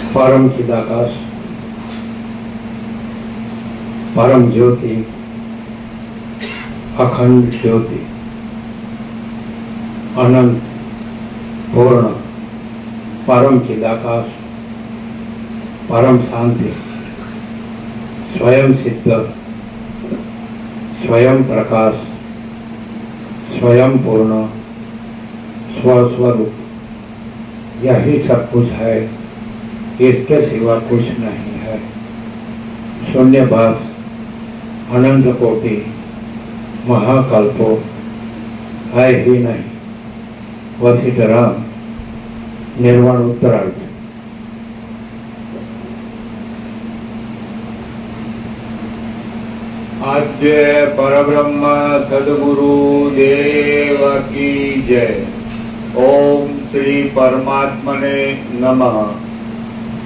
परम चिदाकाश, परम ज्योति, अखंड ज्योति, अनंत पूर्ण, परम चिदाकाश, परम शांति, स्वयं सिद्ध, स्वयं प्रकाश, स्वयं पूर्ण, स्वस्वरूप, यही सब कुछ है, इसके सिवा कुछ नहीं है। शून्यभास, अनंत कोटि, महाकल्पो है ही नहीं। वशिष्ठ राम, निर्वाण उत्तरार्थ। आद्य परब्रह्म सद्गुरु देव की जय। ओम श्री परमात्मने नमः।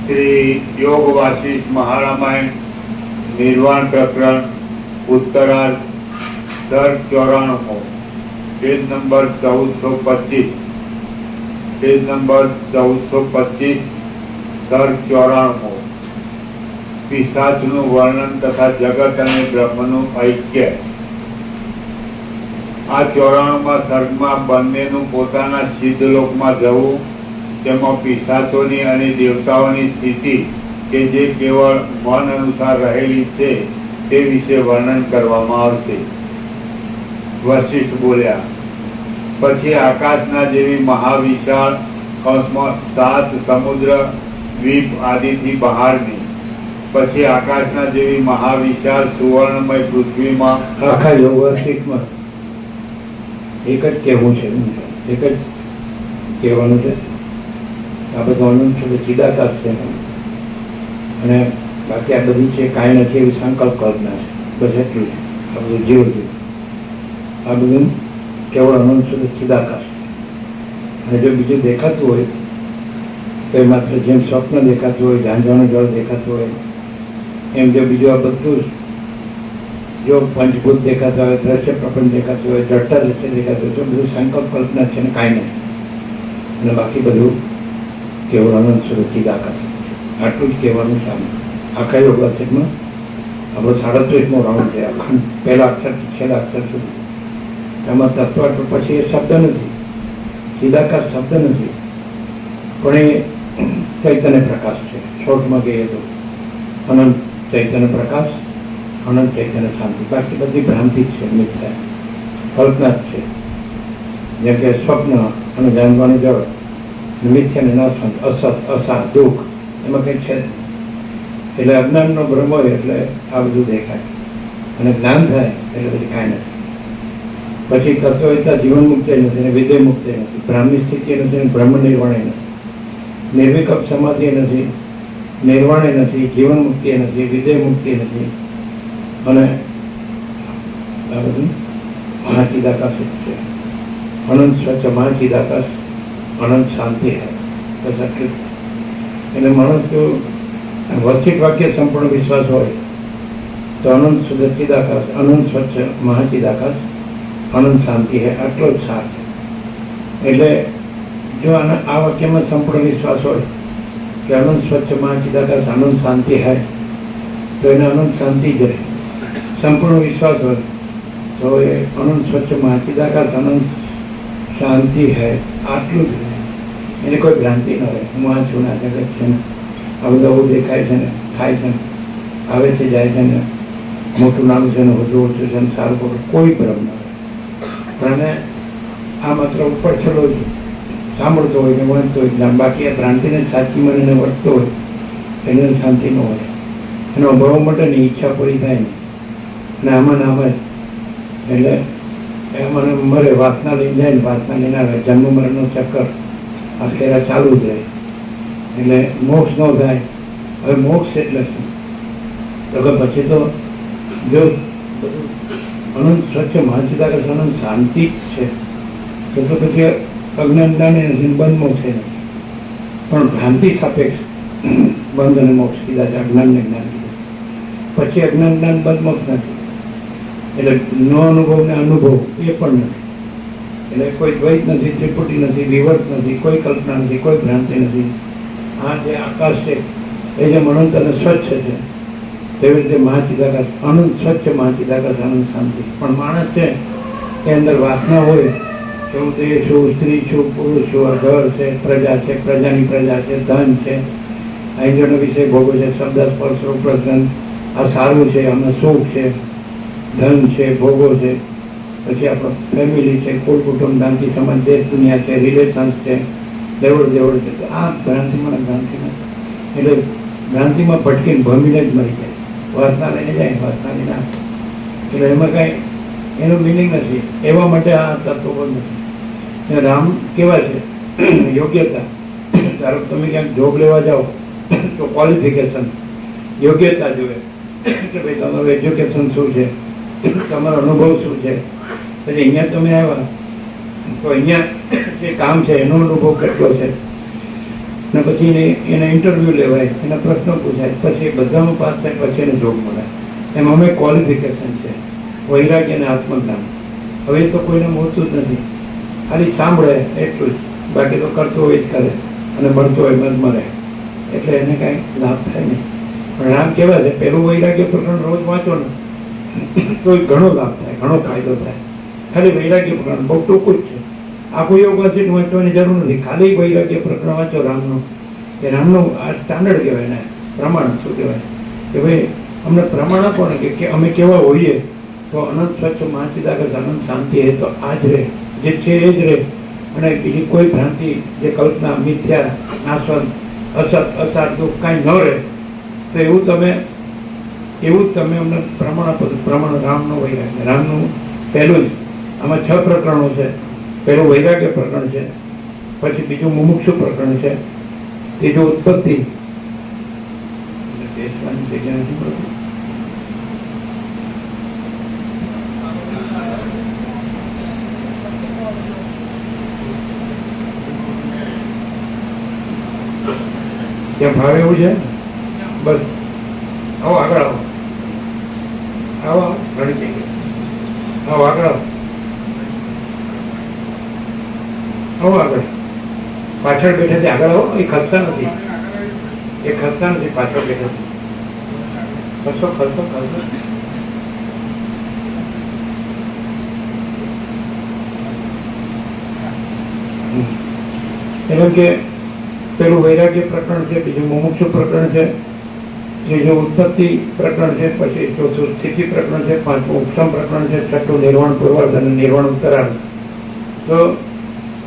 श्री योग वासिष्ठ महारामायण निर्वाण प्रकरण उत्तरार्ध सर्ग 94, पेज नंबर 1425, पेज नंबर 1425, सर्ग 94। पिशाचનું વર્ણન તથા જગત અને બ્રહ્મનું ઐક્ય। આ 94માં સર્ગમાં બંનેનું પોતાના સિદ્ધલોકમાં જવું, તેમાં પિશાચોની અને દેવતાઓની સ્થિતિ કે જે કેવળ મન અનુસાર રહેલી છે તે વિશે વર્ણન કરવામાં આવશે। વશિષ્ઠ બોલ્યા, પછી આકાશના જેવી મહાવિશાળ કૌંસમાં 7 સમુદ્ર દ્વીપ આદિથી બહારની, પછી આકાશના જેવી મહાવિશાળ સુવર્ણમય પૃથ્વીમાં આખા યોગવાસિકમાં એક જ કહેવું છે, એક જ કહેવાનું છે। આ બધું અનંત છે, ચિદાકાશ છે, અને બાકી આ બધું છે કાંઈ નથી એવી સંકલ્પ કલ્પના છે, બસ એટલું છે। આ બધું જીવ જીવ, આ બધું કેવળ અનંત છે, ચિદાકાશ। અને જો બીજું દેખાતું હોય તો એ માત્ર જેમ સ્વપ્ન દેખાતું હોય, ઝાંઝવાનું જળ દેખાતું હોય, એમ જો બીજું આ બધું જો પંચભૂત દેખાતા હોય, દ્રશ્ય પ્રપંચ દેખાતું હોય, જડતા દ્રશ્ય દેખાતું હોય, તો બધું સંકલ્પ કલ્પના છે ને કાંઈ નથી। અને બાકી બધું કેવળ અનંત સ્વરૂપ ચિદાકાશ, આટલું જ કહેવાનું છે। આખા યોગાસનમાં આપણો 37મો રાઉન્ડ છે, અખંડ પહેલા અક્ષરથી છેલ્લા અક્ષર સુધી। એમાં તત્વ પછી એ શબ્દ નથી, ચિદાકાશ શબ્દ નથી, પણ એ ચૈતન્ય પ્રકાશ છે। શોર્ટમાં કહીએ તો અનંત ચૈતન્ય પ્રકાશ, અનંત ચૈતન્ય શાંતિ। બાકી બધી ભ્રાંતિ જ છે, મિથ્યા કલ્પના જ છે। જેમ કે સ્વપ્ન અને જાણવાનું જળ, મિથ્યા ને નાશવંત, અસત, અસાર, દુઃખ, એમાં કંઈ છે। એટલે અજ્ઞાનનો ભ્રમ હોય એટલે આ બધું દેખાય, અને જ્ઞાન થાય એટલે પછી કાંઈ નથી। પછી તત્વવેતા જીવન મુક્તિ નથી, ને વિદેહ મુક્તિ નથી, બ્રાહ્મણી સ્થિતિ નથી, ને બ્રહ્મ નિર્વાણે નથી, નિર્વિકલ્પ સમાધિ નથી, નિર્વાણે નથી, જીવન મુક્તિ નથી, વિદેહ મુક્તિ નથી, અને આ બધું મહાચિદાકાશ જ છે। અનંત સ્વચ્છ મહાચિદાકાશ, અનંત શાંતિ है। बस आटલું। એટલે માણસ જો વસ્તિક વાક્ય સંપૂર્ણ વિશ્વાસ હોય તો અનંત શુદ્ધ ચિદાકાશ, અનંત સ્વચ્છ મહાચિદાકાશ, અનંત શાંતિ है, આટલો જ સાર છે। એટલે જો આ વાક્યમાં સંપૂર્ણ વિશ્વાસ હોય કે અનંત સ્વચ્છ મહાચિદાકાશ, અનંત શાંતિ है, તો એને અનંત શાંતિ જ રહે। સંપૂર્ણ વિશ્વાસ હોય તો એ અનંત સ્વચ્છ મહાચિદાકાશ, અનંત શાંતિ है, આટલું જ રહે। એને કોઈ ભ્રાંતિ ન રહે. હું આ છું ને આ જગત છે ને આ બધું આવું દેખાય છે ને થાય છે ને આવે છે જાય છે ને મોટું નાનું છે ને વધુ ઓછું છે ને સારું ખબર કોઈ ભ્રમ ન રહે. પણ એને આ માત્ર ઉપર છેલ્લો જ સાંભળતો હોય કે વણતો હોય, બાકી આ ભ્રાંતિને સાચી મને વર્તતો હોય એને શાંતિ ન હોય. એનો અભાવ માટેની ઈચ્છા પૂરી થાય નહીં અને આમાં ને આમાં જ એટલે એમાં મરે વાસના લઈને જાય ને વાસના લઈને આવે. જન્મ મરણનો ચક્કર આ ફેરા ચાલુ જ રહે એટલે મોક્ષ ન થાય. હવે મોક્ષ એટલે શું? તો કે પછી તો જો બધું અનંત સ્વચ્છ મહાચિદાકાશ અનંત શાંતિ જ છે તો પછી અજ્ઞાન જ્ઞાન નથી, બંધ મોક્ષ નથી. પણ ભ્રાંતિ સાપેક્ષ બંધ અને મોક્ષ કીધા છે, અજ્ઞાન ને જ્ઞાન કીધા. પછી અજ્ઞાન જ્ઞાન બંધ મોક્ષ નથી. એટલે નો અનુભવ ને અનુભવ એ પણ નથી. એટલે કોઈ દ્વૈત નથી, ત્રિપુટી નથી, વિવર્ત નથી, કોઈ કલ્પના નથી, કોઈ ભ્રાંતિ નથી. આ જે આકાશ છે એ જે અનંત અને સ્વચ્છ છે તેવી રીતે મહાચિદાકાશ અનંત સ્વચ્છ મહાચિદાકાશ અનંત શાંતિ. પણ માણસ છે એ અંદર વાસના હોય કે હું દેહ છું, સ્ત્રી છું, પુરુષ છું, આ ઘર છે, પ્રજા છે, પ્રજાની પ્રજા છે, ધન છે, આ ઇન્દ્રિયોનો વિષય ભોગો છે, શબ્દ સ્પર્શ રૂપ રસ, આ સારું છે, આમાં સુખ છે, ધન છે, ભોગો છે, પછી આપણો ફેમિલી છે, કુલ કુટુંબ, જ્ઞાતિ સમાજ, દેશ દુનિયા છે, રિલેશન્સ છે, દેવડ દેવડ છે. તો આ ભ્રાંતિમાં એટલે ભ્રાંતિમાં ભટકીને ભમીને જ મરી જાય. વાસના લઈને જાય, વાસના લઈને આવે. એટલે એમાં કાંઈ એનું મિનિંગ નથી. એવા માટે આ તત્વો પણ નથી. રામ કેવા છે? યોગ્યતા. ધારો તમે ક્યાંક જોબ લેવા જાઓ તો ક્વોલિફિકેશન યોગ્યતા જોઈએ કે ભાઈ તમારું એજ્યુકેશન શું છે, તમારો અનુભવ શું છે. પછી અહીંયા તમે આવ્યા તો અહીંયા જે કામ છે એનો અનુભવ કેટલો છે, અને પછી એને ઇન્ટરવ્યૂ લેવાય, એના પ્રશ્નો પૂછાય, પછી બધામાં પાસ થાય પછી એને જોબ મળે. એમ અમે ક્વોલિફિકેશન છે, વૈરાગ્ય અને આત્મજ્ઞાન. હવે તો કોઈને મળતું જ નથી, ખાલી સાંભળે એટલું જ, બાકી તો કરતો હોય જ કરે અને મળતો હોય મત મળે, એટલે એને કાંઈ લાભ થાય નહીં. પણ રામ કેવા છે? પેલું વૈરાગ્ય પ્રકરણ રોજ વાંચો ને તો ઘણો લાભ થાય, ઘણો ફાયદો થાય. ખાલી વૈરાગ્ય પ્રકરણ બહુ ટૂંકું જ છે. આખું યોગ વાંચી વાંચવાની જરૂર નથી, ખાલી વૈરાગ્ય પ્રકરણ વાંચો રામનું. એ રામનું આ સ્ટાન્ડર્ડ કહેવાય ને, પ્રમાણ શું કહેવાય કે ભાઈ અમને પ્રમાણ આપો ને કે અમે કેવા હોઈએ તો અનંત સ્વચ્છ મહાચિદાકાશ અનંત શાંતિ એ તો આ જ રહે, જે છે એ જ રહે. અને બીજી કોઈ ભ્રાંતિ, જે કલ્પના, મિથ્યા, નાશવંત, અસત, અસાર, દુઃખ કાંઈ ન રહે. તો એવું જ તમે અમને પ્રમાણ આપો. પ્રમાણ રામનો વૈરાગ્ય. રામનું પહેલું જ આમાં 6 પ્રકરણો છે. પહેલું વૈરાગ્ય પ્રકરણ છે, પછી બીજું મુમુક્ષુ પ્રકરણ છે, ત્રીજું ઉત્પત્તિ. બેસવાની જગ્યા નથી મળતી. ત્યાં ભાવે એવું છે બસ. આવો આગળ આવો, આવો ઘણી જગ્યાએ આવો, આગળ આવો, આવો આગળ. પાછળ બેઠા આગળ આવો. એ ખસતા નથી, એ ખસતા નથી. પાછળ બેઠા ખસો ખસો ખસો. એટલે કે પેલું વૈરાગ્ય પ્રકરણ છે, બીજું મુમુક્ષુ પ્રકરણ છે, ત્રીજું ઉત્પત્તિ પ્રકરણ છે, પછી ચોથું સ્થિતિ પ્રકરણ છે, પાંચમું ઉપસમ પ્રકરણ છે, છઠ્ઠું નિર્વાણ પૂર્વાર્ધ અને નિર્વાણ ઉત્તરાર્ધ. તો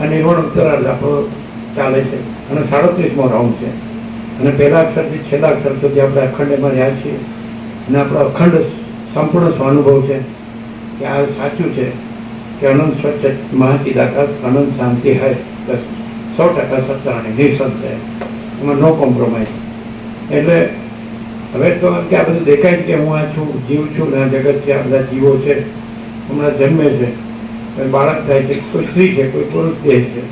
આ નિર્વાણ ઉત્તરાર્ધ આપણો ચાલે છે અને 37મો રાઉન્ડ છે. અને પહેલા અક્ષરથી છેલ્લા અક્ષર સુધી આપણે અખંડમાં રહ્યા છીએ અને આપણો અખંડ સંપૂર્ણ સ્વાનુભવ છે કે આ સાચું છે કે અનંત સ્વચ્છ મહાચિદાકાશ અનંત શાંતિ હૈ. 100% સત્તાણી નિસંશય, એમાં નો કોમ્પ્રોમાઇઝ. એટલે હવે તો કે આ બધું દેખાય છે કે હું આ છું, જીવ છું ને આ જગત છે, આ બધા જીવો છે, હમણાં જન્મે છે, કોઈ બાળક થાય છે, કોઈ સ્ત્રી છે, કોઈ પુરુષ દેહ છે,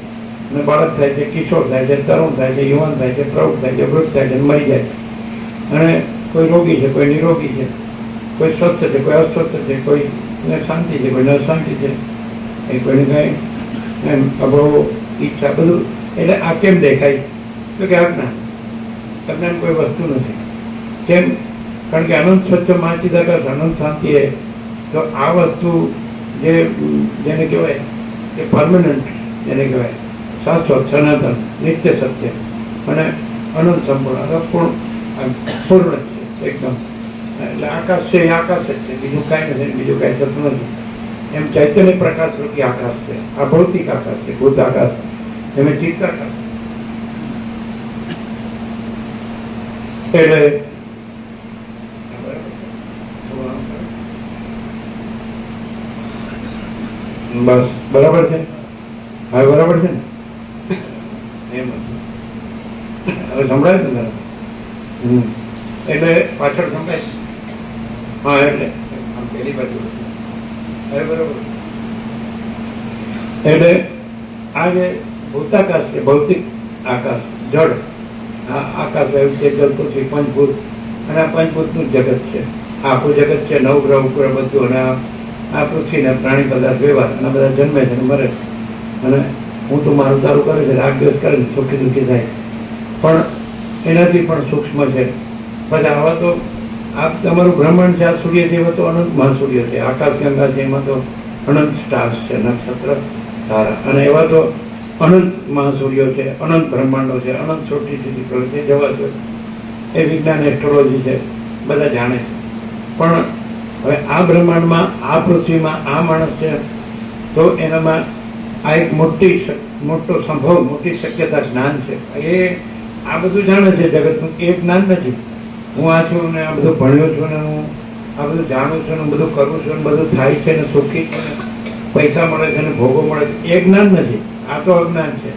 અને બાળક થાય છે, કિશોર થાય છે, તરુણ થાય છે, યુવાન થાય છે, પ્રૌઢ થાય છે, વૃદ્ધ થાય છે, મરી જાય છે. અને કોઈ રોગી છે, કોઈ નિરોગી છે, કોઈ સ્વસ્થ છે, કોઈ અસ્વસ્થ છે, કોઈ શાંતિ છે, કોઈ અશાંતિ છે, એ કોઈને કાંઈ એમ અભાવો, ઈચ્છા, બધું. એટલે આ કેમ દેખાય? તો કે અજ્ઞાન કોઈ વસ્તુ નથી. કેમ? કારણ કે અનંત સ્વચ્છ મહાચિદાકાશ અનંત શાંતિ એ તો આ વસ્તુ જેને કહેવાય કે પરમનન્ટ, જેને કહેવાય શાશ્વત, સનાતન, નિત્ય સત્ય અને અનંત સંપૂર્ણ, પૂર્ણ છે એકદમ. એટલે આકાશ છે એ આકાશ જ છે, બીજું કાંઈ નથી, બીજું કાંઈ સત્ય નથી. એમ ચૈતન્ય પ્રકાશ રૂપી આકાશ છે, આ ભૌતિક આકાશ છે, ભૂત આકાશ, એમ ચિત્ત આકાશ. એટલે બસ બરાબર છે, હવે બરાબર છે ને? એમ હવે સંભળાય ને? એટલે પાછળ સંભળાય? હા, એટલે આમ પેલી બાજુ હવે બરાબર. એટલે આ જે ભૂતાકાશ છે, ભૌતિક આકાશ, જળ, આ આકાશ એવું છે, જળ, પૃથ્વી, પંચભૂત, અને આ પંચભૂતનું જગત છે, આખું જગત છે, નવગ્રહ ઉપગ્રહ બધું, અને આ પૃથ્વીને પ્રાણી પદાર્થ વ્યવહાર, અને બધા જન્મે છે અને મરે છે, અને હું તો મારું તારું કરે છે, રાગ દિવસ કરે છે, સુખી દુઃખી થાય, પણ એનાથી પણ સૂક્ષ્મ છે. પછી આવા તો આ તમારું બ્રહ્માંડ છે, આ સૂર્યદેવ તો અનંત મહાસૂર્ય છે, આકાશ ગંગા છે, એમાં તો અનંત સ્ટાર્સ છે, નક્ષત્ર, તારા, અને એવા તો અનંત મહાસૂર્યો છે, અનંત બ્રહ્માંડો છે, અનંત છોટી સ્થિતિ પ્રવૃત્તિ જવા છે. એ વિજ્ઞાન, એસ્ટ્રોલોજી છે, બધા જાણે છે. પણ હવે આ બ્રહ્માંડમાં, આ પૃથ્વીમાં આ માણસ છે, તો એનામાં આ એક મોટો સંભવ, મોટી શક્યતા જ્ઞાન છે. એ આ બધું જાણે છે જગતનું, એ જ્ઞાન નથી. હું આ છું ને આ બધું ભણ્યો છું ને હું આ બધું જાણું છું ને બધું કરું છું ને બધું થાય છે ને સુખી છે ને પૈસા મળે છે ને ભોગો મળે છે, એ જ્ઞાન નથી. આ તો અજ્ઞાન છે.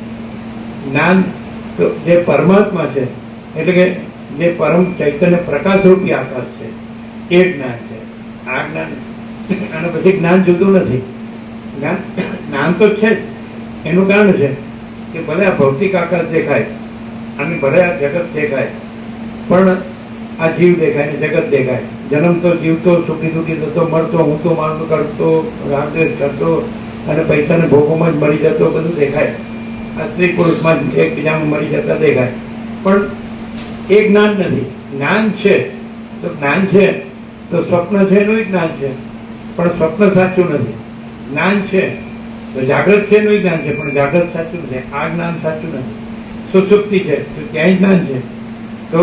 જ્ઞાન તો જે પરમાત્મા છે, એટલે કે જે પરમ ચૈતન્ય પ્રકાશરૂપી આકાશ છે, એ જ્ઞાન છે. આ જ્ઞાન, અને પછી જ્ઞાન જુદું નથી. જ્ઞાન તો છે જ. એનું કારણ છે કે ભલે આ ભૌતિક આકાશ દેખાય અને ભલે આ જગત દેખાય, પણ આ જીવ દેખાય ને જગત દેખાય. જન્મતો, જીવતો, સુખી દુઃખી થતો, મળતો, હું તો માનું કરતો, રાગદ્વેષ કરતો, અને પૈસાને ભોગોમાં જ મરી જતો, બધું દેખાય. આ સ્ત્રી પુરુષમાં જ એકબીજામાં મરી જતા દેખાય, પણ એ જ્ઞાન નથી. જ્ઞાન છે તો જ્ઞાન છે તો સ્વપ્ન છે એનું જ્ઞાન છે, પણ સ્વપ્ન સાચું નથી. જ્ઞાન છે તો જાગૃત છે એનું જ્ઞાન છે, પણ જાગૃત સાચું નથી. આ જ્ઞાન સાચું નથી. સુષુપ્તિ છે તો ક્યાંય જ્ઞાન છે, તો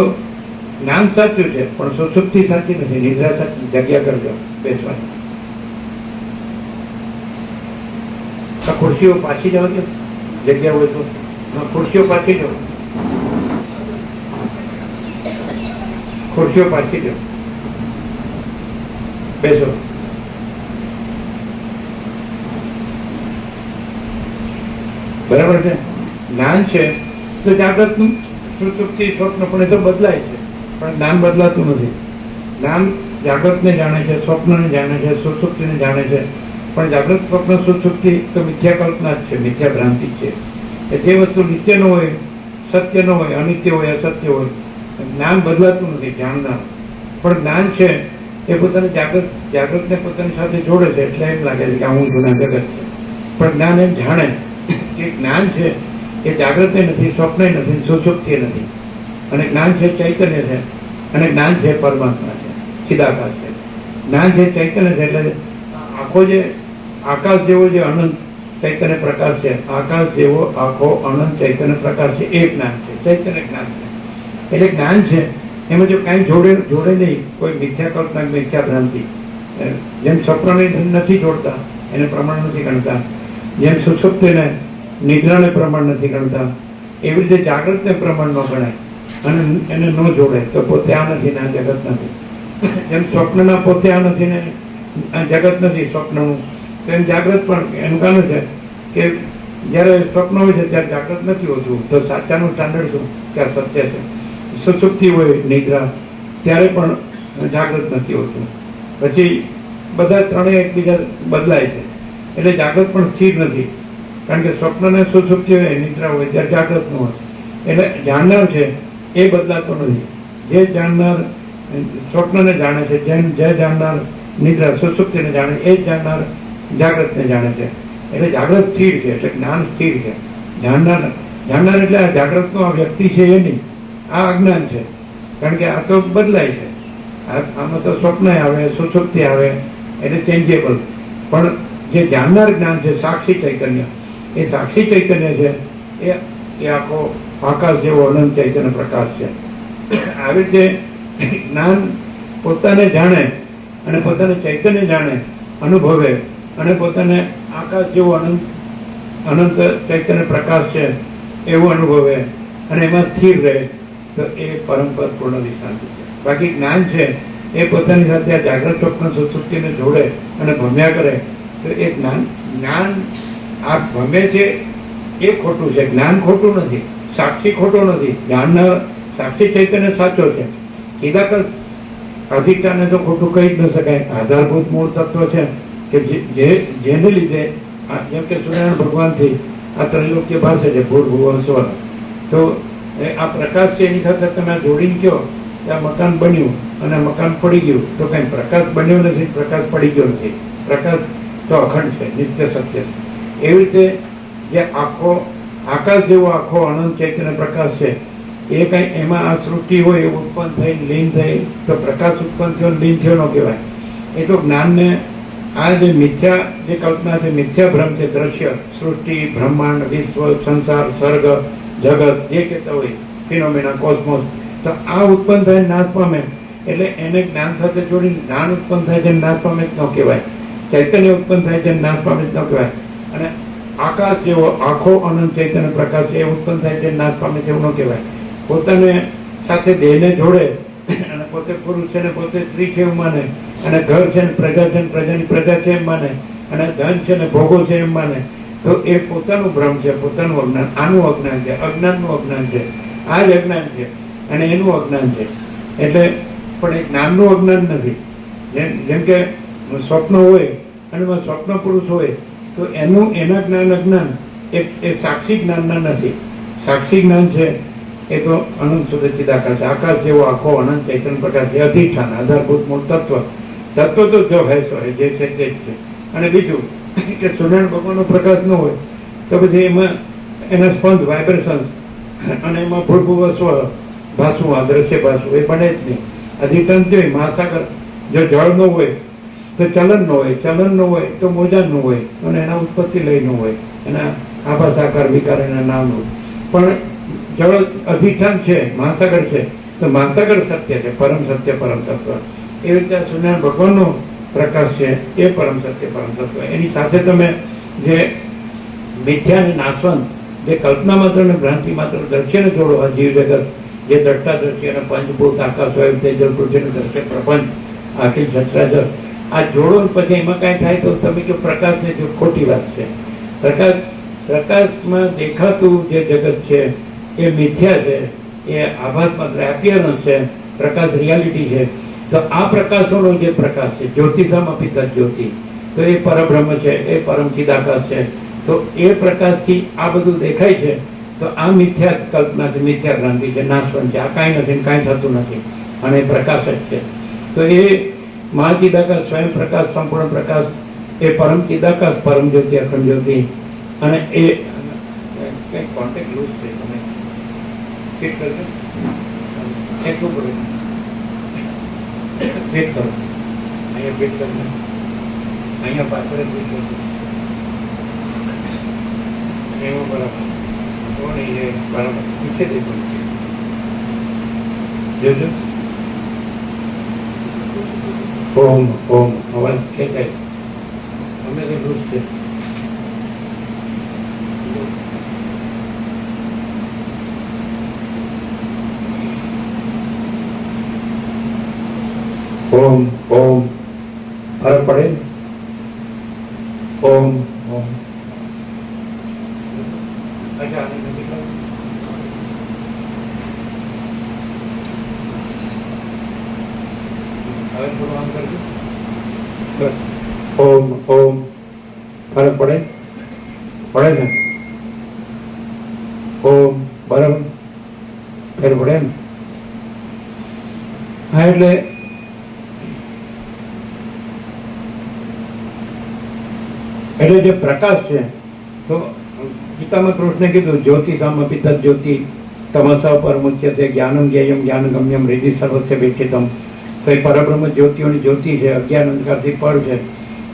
જ્ઞાન સાચું છે, પણ સુષુપ્તિ સાચી નથી. નિદ્રા સાચી. જગ્યા કરજો બેસવાની. આ ખુરશીઓ પાછી જાવ, જગ્યા હોય તો ખુરશીઓ પાછી જાઓ, ખુરશીઓ પાછી જાઓ, બેસો. બરાબર છે? જ્ઞાન છે તો જાગૃતનું, સુષુપ્તિ, સ્વપ્ન, પણ એ તો બદલાય છે, પણ જ્ઞાન બદલાતું નથી. જ્ઞાન જાગૃતને જાણે છે, સ્વપ્નને જાણે છે, સુષુપ્તિને જાણે છે, પણ જાગૃત, સ્વપ્ન, સુષુપ્તિ તો મિથ્યા કલ્પના જ છે, મિથ્યા ભ્રાંતિ છે. જે વસ્તુ નિત્ય ન હોય, સત્ય ન હોય, અનિત્ય હોય, અસત્ય હોય, જ્ઞાન બદલાતું નથી. જાણનાર પણ જ્ઞાન છે એ પોતાને જાગૃતને પોતાની સાથે જોડે છે, એટલે એમ લાગે છે કે હું જૂના જગત છે. પણ જ્ઞાન એમ જાણે કે જ્ઞાન છે એ જાગૃત નથી, સ્વપ્ન નથી, સુષુપ્તિ નથી, અને જ્ઞાન છે ચૈતન્ય છે, અને જ્ઞાન છે પરમાત્મા છે, ચિદાકાશ છે. જ્ઞાન છે ચૈતન્ય છે, એટલે આખો જે આકાશ જેવો જે અનંત ચૈતન્ય પ્રકાશ છે, આકાશ જેવો આખો અનંત ચૈતન્ય પ્રકાશ છે, એ જ્ઞાન છે, ચૈતન્ય જ્ઞાન છે. એટલે જ્ઞાન છે એમાં જો કાંઈ જોડે નહીં, કોઈ મિથ્યા કલ્પના, મિથ્યા ભ્રાંતિ. જેમ સ્વપ્નને નથી જોડતા, એને પ્રમાણ નથી ગણતા, જેમ સુષુપ્તિને, નિદ્રાને પ્રમાણ નથી ગણતા, એવી રીતે જાગૃતને પ્રમાણ ન ગણાય અને એને ન જોડે તો પોતે આ નથી ને આ જગત નથી. જેમ સ્વપ્નના પોતે આ નથી ને આ જગત નથી સ્વપ્નનું, તો એમ જાગૃત પણ એનું કારણ છે કે જ્યારે સ્વપ્ન હોય છે ત્યારે જાગૃત નથી હોતું, તો સાચાનું સ્ટાન્ડર્ડ શું કે આ સત્ય છે. સુષુપ્તિ હોય, નિદ્રા, ત્યારે પણ જાગૃત નથી હોતું. પછી બધા ત્રણેય એકબીજા બદલાય છે, એટલે જાગૃત પણ સ્થિર નથી. કારણ કે સ્વપ્નને સુષુપ્તિ હોય, નિદ્રા હોય, ત્યારે જાગૃત ન હોય. એટલે જાણનાર છે એ બદલાતો નથી. જે જાણનાર સ્વપ્નને જાણે છે, જે જાણનાર નિદ્રા, સુષુપ્તિને જાણે, એ જ જાણનાર જાગૃતને જાણે છે. એટલે જાગૃત સ્થિર છે, એટલે જ્ઞાન સ્થિર છે. જાણનાર એટલે આ જાગૃતનો આ વ્યક્તિ છે એ નહીં, આ અજ્ઞાન છે. કારણ કે આ તો બદલાય છે. આમાં તો સ્વપ્ન આવે, સુષુપ્તિ આવે, એટલે ચેન્જેબલ. પણ જે જાણનાર જ્ઞાન છે, સાક્ષી ચૈતન્ય, એ સાક્ષી ચૈતન્ય છે એ આખો આકાશ જેવો અનંત ચૈતન્ય પ્રકાશ છે. આવી રીતે જ્ઞાન પોતાને જાણે અને પોતાને ચૈતન્ય જાણે, અનુભવે અને પોતાને આકાશ જેવો અનંત ચૈતન્ય પ્રકાશ છે એવું અનુભવે અને એમાં સ્થિર રહે તો એ પરમપદ પૂર્ણ શાંતિ છે. બાકી જ્ઞાન છે એ પોતાની સાથે આ જાગ્રત સ્વપ્ન સુસુપ્તિને જોડે અને ભમ્યા કરે તો એ જ્ઞાન આ ભમે છે એ ખોટું છે. જ્ઞાન ખોટું નથી, સાક્ષી ખોટો નથી, જ્ઞાનના સાક્ષી ચૈતન્ય સાચો છે. ચિદાકાશ અધિષ્ઠાને તો ખોટું કહી જ ન શકાય. આધારભૂત મૂળ તત્વ છે કે જેને લીધે જેમ કે સૂર્યનારાયણ ભગવાનથી આ ત્રૈલોક્ય ભાષે છે ભૂર્ભુવઃ સ્વઃ. તો આ પ્રકાશ છે એની સાથે તમે જોડીને કહો કે આ મકાન બન્યું અને મકાન પડી ગયું તો કંઈ પ્રકાશ બન્યો નથી, પ્રકાશ પડી ગયો નથી. પ્રકાશ તો અખંડ છે, નિત્ય સત્ય છે. એવી રીતે જે આકાશ જેવો આખો અનંત ચૈતન્ય પ્રકાશ છે એ કંઈ એમાં આ સૃષ્ટિ હોય એ ઉત્પન્ન થઈ લીન થઈ તો પ્રકાશ ઉત્પન્ન થયો લીન થયો ન કહેવાય. એ તો જ્ઞાનને આ જે મિથ્યા જે કલ્પના છે, મિથ્યા ભ્રમ છે, દ્રશ્ય સૃષ્ટિ બ્રહ્માંડ વિશ્વ સંસાર સ્વર્ગ જગત જે કહેતા હોય ફિનોમિના કોસ્મોસ, તો આ ઉત્પન્ન થાય નાશ પામે એટલે એને જ્ઞાન સાથે જોડીને જ્ઞાન ઉત્પન્ન થાય છે નાશ પામે જ ન કહેવાય. ચૈતન્ય ઉત્પન્ન થાય છે નાશ પામે જ ન કહેવાય. અને આકાશ જેવો આખો અનંત ચૈતન્ય પ્રકાશ છે એ ઉત્પન્ન થાય છે નાશ પામે છે એવું ન કહેવાય. પોતાને સાથે દેહને જોડે અને પોતે પુરુષ છે ને પોતે સ્ત્રી છે એવું માને અને ઘર છે ને પ્રજા છે ને પ્રજાની પ્રજા છે એમ માને અને ધન છે ને ભોગો છે એમ માને તો એ પોતાનું ભ્રમ છે, પોતાનું અજ્ઞાન. આનું અજ્ઞાન છે, અજ્ઞાનનું અજ્ઞાન છે. આ જ અજ્ઞાન છે અને એનું અજ્ઞાન છે. એટલે પણ એ જ્ઞાનનું અજ્ઞાન નથી. જેમ કે સ્વપ્ન હોય અને એમાં સ્વપ્ન પુરુષ હોય તો એના જ્ઞાન અજ્ઞાન એ સાક્ષી જ્ઞાનના નથી. સાક્ષી જ્ઞાન છે એ તો અનંત સુધી ચિદાકાશ છે. આકાશ જેવો આખો અનંત ચૈતન્ય પ્રકાશ છે, અધિષ્ઠાન આધારભૂત મૂળ તત્વ. તત્વ તો જો હે સો હે, જે છે તે જ છે. અને બીજું કે સૂર્યનારાયણ ભગવાનનો પ્રકાશ ન હોય તો પછી એમાં એના સ્પંદ વાઇબ્રેશન્સ અને એમાં ભૂર્ભુવઃ સ્વઃ ભાષું આ દ્રશ્ય ભાષું એ બને જ નહીં. અધિષ્ઠાન જોઈએ મહાસાગર, જો જળ ન હોય તો ચલન ન હોય, ચલન ન હોય તો મોજા ન હોય અને એના ઉત્પત્તિ લય ન હોય, એના આભાસ આકાર વિકાર એના નામ હોય. પણ જળ અધિષ્ઠાન છે, મહાસાગર છે તો મહાસાગર સત્ય છે, પરમ સત્ય પરમ તત્વ. એવી રીતે સૂર્યનારાયણ ભગવાનનો પ્રકાશ છે એ પરમ સત્ય પરમ તત્વ. એની સાથે તમે જે મિથ્યા અને નાશવંત જે કલ્પના માત્ર અને ભ્રાંતિ માત્ર દ્રશ્યને જોડો, આ જીવ જગત જે દ્રષ્ટા દ્રશ્ય અને પંચભૂત આકાશ વાયુ તેજલ પૃથ્વીનું દ્રશ્ય પ્રપંચ આખી સચરાચર આ જોડો પછી એમાં કાંઈ થાય તો તમે કે પ્રકાશને જો ખોટી વાત છે. પ્રકાશમાં દેખાતું જે જગત છે એ મિથ્યા છે, એ આભાસ માત્ર એપિયરન્સ છે, પ્રકાશ રિયાલિટી છે. તો આ પ્રકાશોનો જે પ્રકાશ છે જ્યોતિષામાં પિતા જ્યોતિ, તો એ પરબ્રહ્મ છે, એ પરમ ચિદાકાશ છે. તો એ પ્રકાશથી આ બધું દેખાય છે. તો આ મિથ્યા કલ્પના છે, મિથ્યા ભ્રાંતિ છે, નાશવંત છે. આ કાંઈ નથી, કાંઈ થતું નથી અને એ પ્રકાશ જ છે. તો એ મહાચિદાકાશ સ્વયં પ્રકાશ સંપૂર્ણ પ્રકાશ એ પરમ ચિદાકાશ પરમ જ્યોતિ અખંડ જ્યોતિ. અને એ કંઈક કોન્ટેક્ટ લૂઝ છે, તમે ફિટ કરજો એટલું પડે ફિટ કરો, અહીંયા ફિટ કરજો, અહીંયા પાછળ ફિટ કરજો એવું બરાબર. કોણ એ બરાબર પૂછે તે પણ જોજો. ઓમ ઓમ અવાજ ખેંચાય અમે તો લૂઝ છે. ઓમ ઓમ ફરક પડે. ઓમ ઓમ અચ્છા હવે થોડું આમ કરજો બસ. ઓમ ઓમ ફરક પડે પડે ને? ઓમ બરાબર ફેર પડે ને? હા એટલે જે પ્રકાશ છે તો ગીતામાં કૃષ્ણે કીધું જ્યોતિ ધામ પિતા જ્યોતિ તમસા પરમુચ્યતે જ્ઞાનમ જ્ઞેયમ જ્ઞાનગમ્યમ હૃદિ સર્વસ્ય વેઠિતમ. તો એ પરબ્રહ્મ જ્યોતિઓની જ્યોતિ છે, અજ્ઞાન અંધકારથી પર છે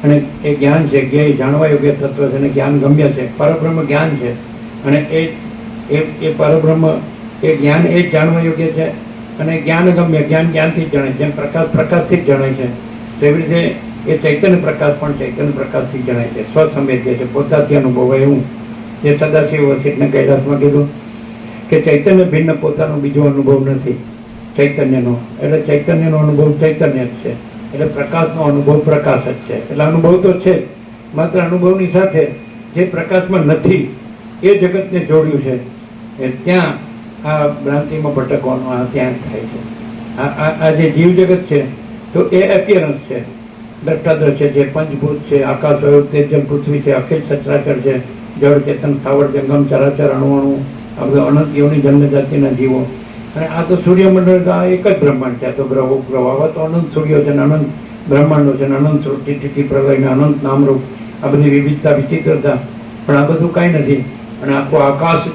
અને એ જ્ઞાન છે, જ્ઞેય જાણવા યોગ્ય તત્વ છે અને જ્ઞાન ગમ્ય છે. પરબ્રહ્મ જ્ઞાન છે અને એ એ પરબ્રહ્મ, એ જ્ઞાન એ જ જાણવા યોગ્ય છે. અને જ્ઞાન ગમ્ય, જ્ઞાન જ્ઞાનથી જ જણાય, જેમ પ્રકાશ પ્રકાશથી જ જણાય છે, તેવી રીતે એ ચૈતન્ય પ્રકાશ પણ ચૈતન્ય પ્રકાશથી જ જણાય છે. સ્વસંવેદ્ય છે, પોતાથી અનુભવાય એવું. જે સદાશિવ વસિષ્ઠને કૈલાસમાં કીધું કે ચૈતન્ય ભિન્ન પોતાનો બીજો અનુભવ નથી ચૈતન્યનો. એટલે ચૈતન્યનો અનુભવ ચૈતન્ય જ છે, એટલે પ્રકાશનો અનુભવ પ્રકાશ જ છે. એટલે અનુભવ તો છે જ, માત્ર અનુભવની સાથે જે પ્રકાશમાં નથી એ જગતને જોડ્યું છે. એ ત્યાં આ ભ્રાંતિમાં ભટકવાનું આ ત્યાં થાય છે. આ જે જીવ જગત છે તો એ એપિયરન્સ છે, દ્રષ્ટાદ્રશ્ય છે, પંચભૂત છે, આકાશ વાયુ તેજ જલ પૃથ્વી છે, અખિલ સચરાચર છે, જળ ચેતન સ્થાવર જંગમ ચરાચર અણુ અણુ, આ બધા અનંત યોની જન્મ જાતિના જીવો. અને આ તો સૂર્યમંડળ, આ એક જ બ્રહ્માંડ છે. આ તો ગ્રહો ગ્રહો, આવા તો અનંત સૂર્યો છે, અનંત બ્રહ્માંડો છે, અનંત સૃષ્ટિ તિથિ પ્રલય, અનંત નામરૂપ, આ બધી વિવિધતા વિચિત્રતા. પણ આ બધું કાંઈ નથી. અને આખો આકાશ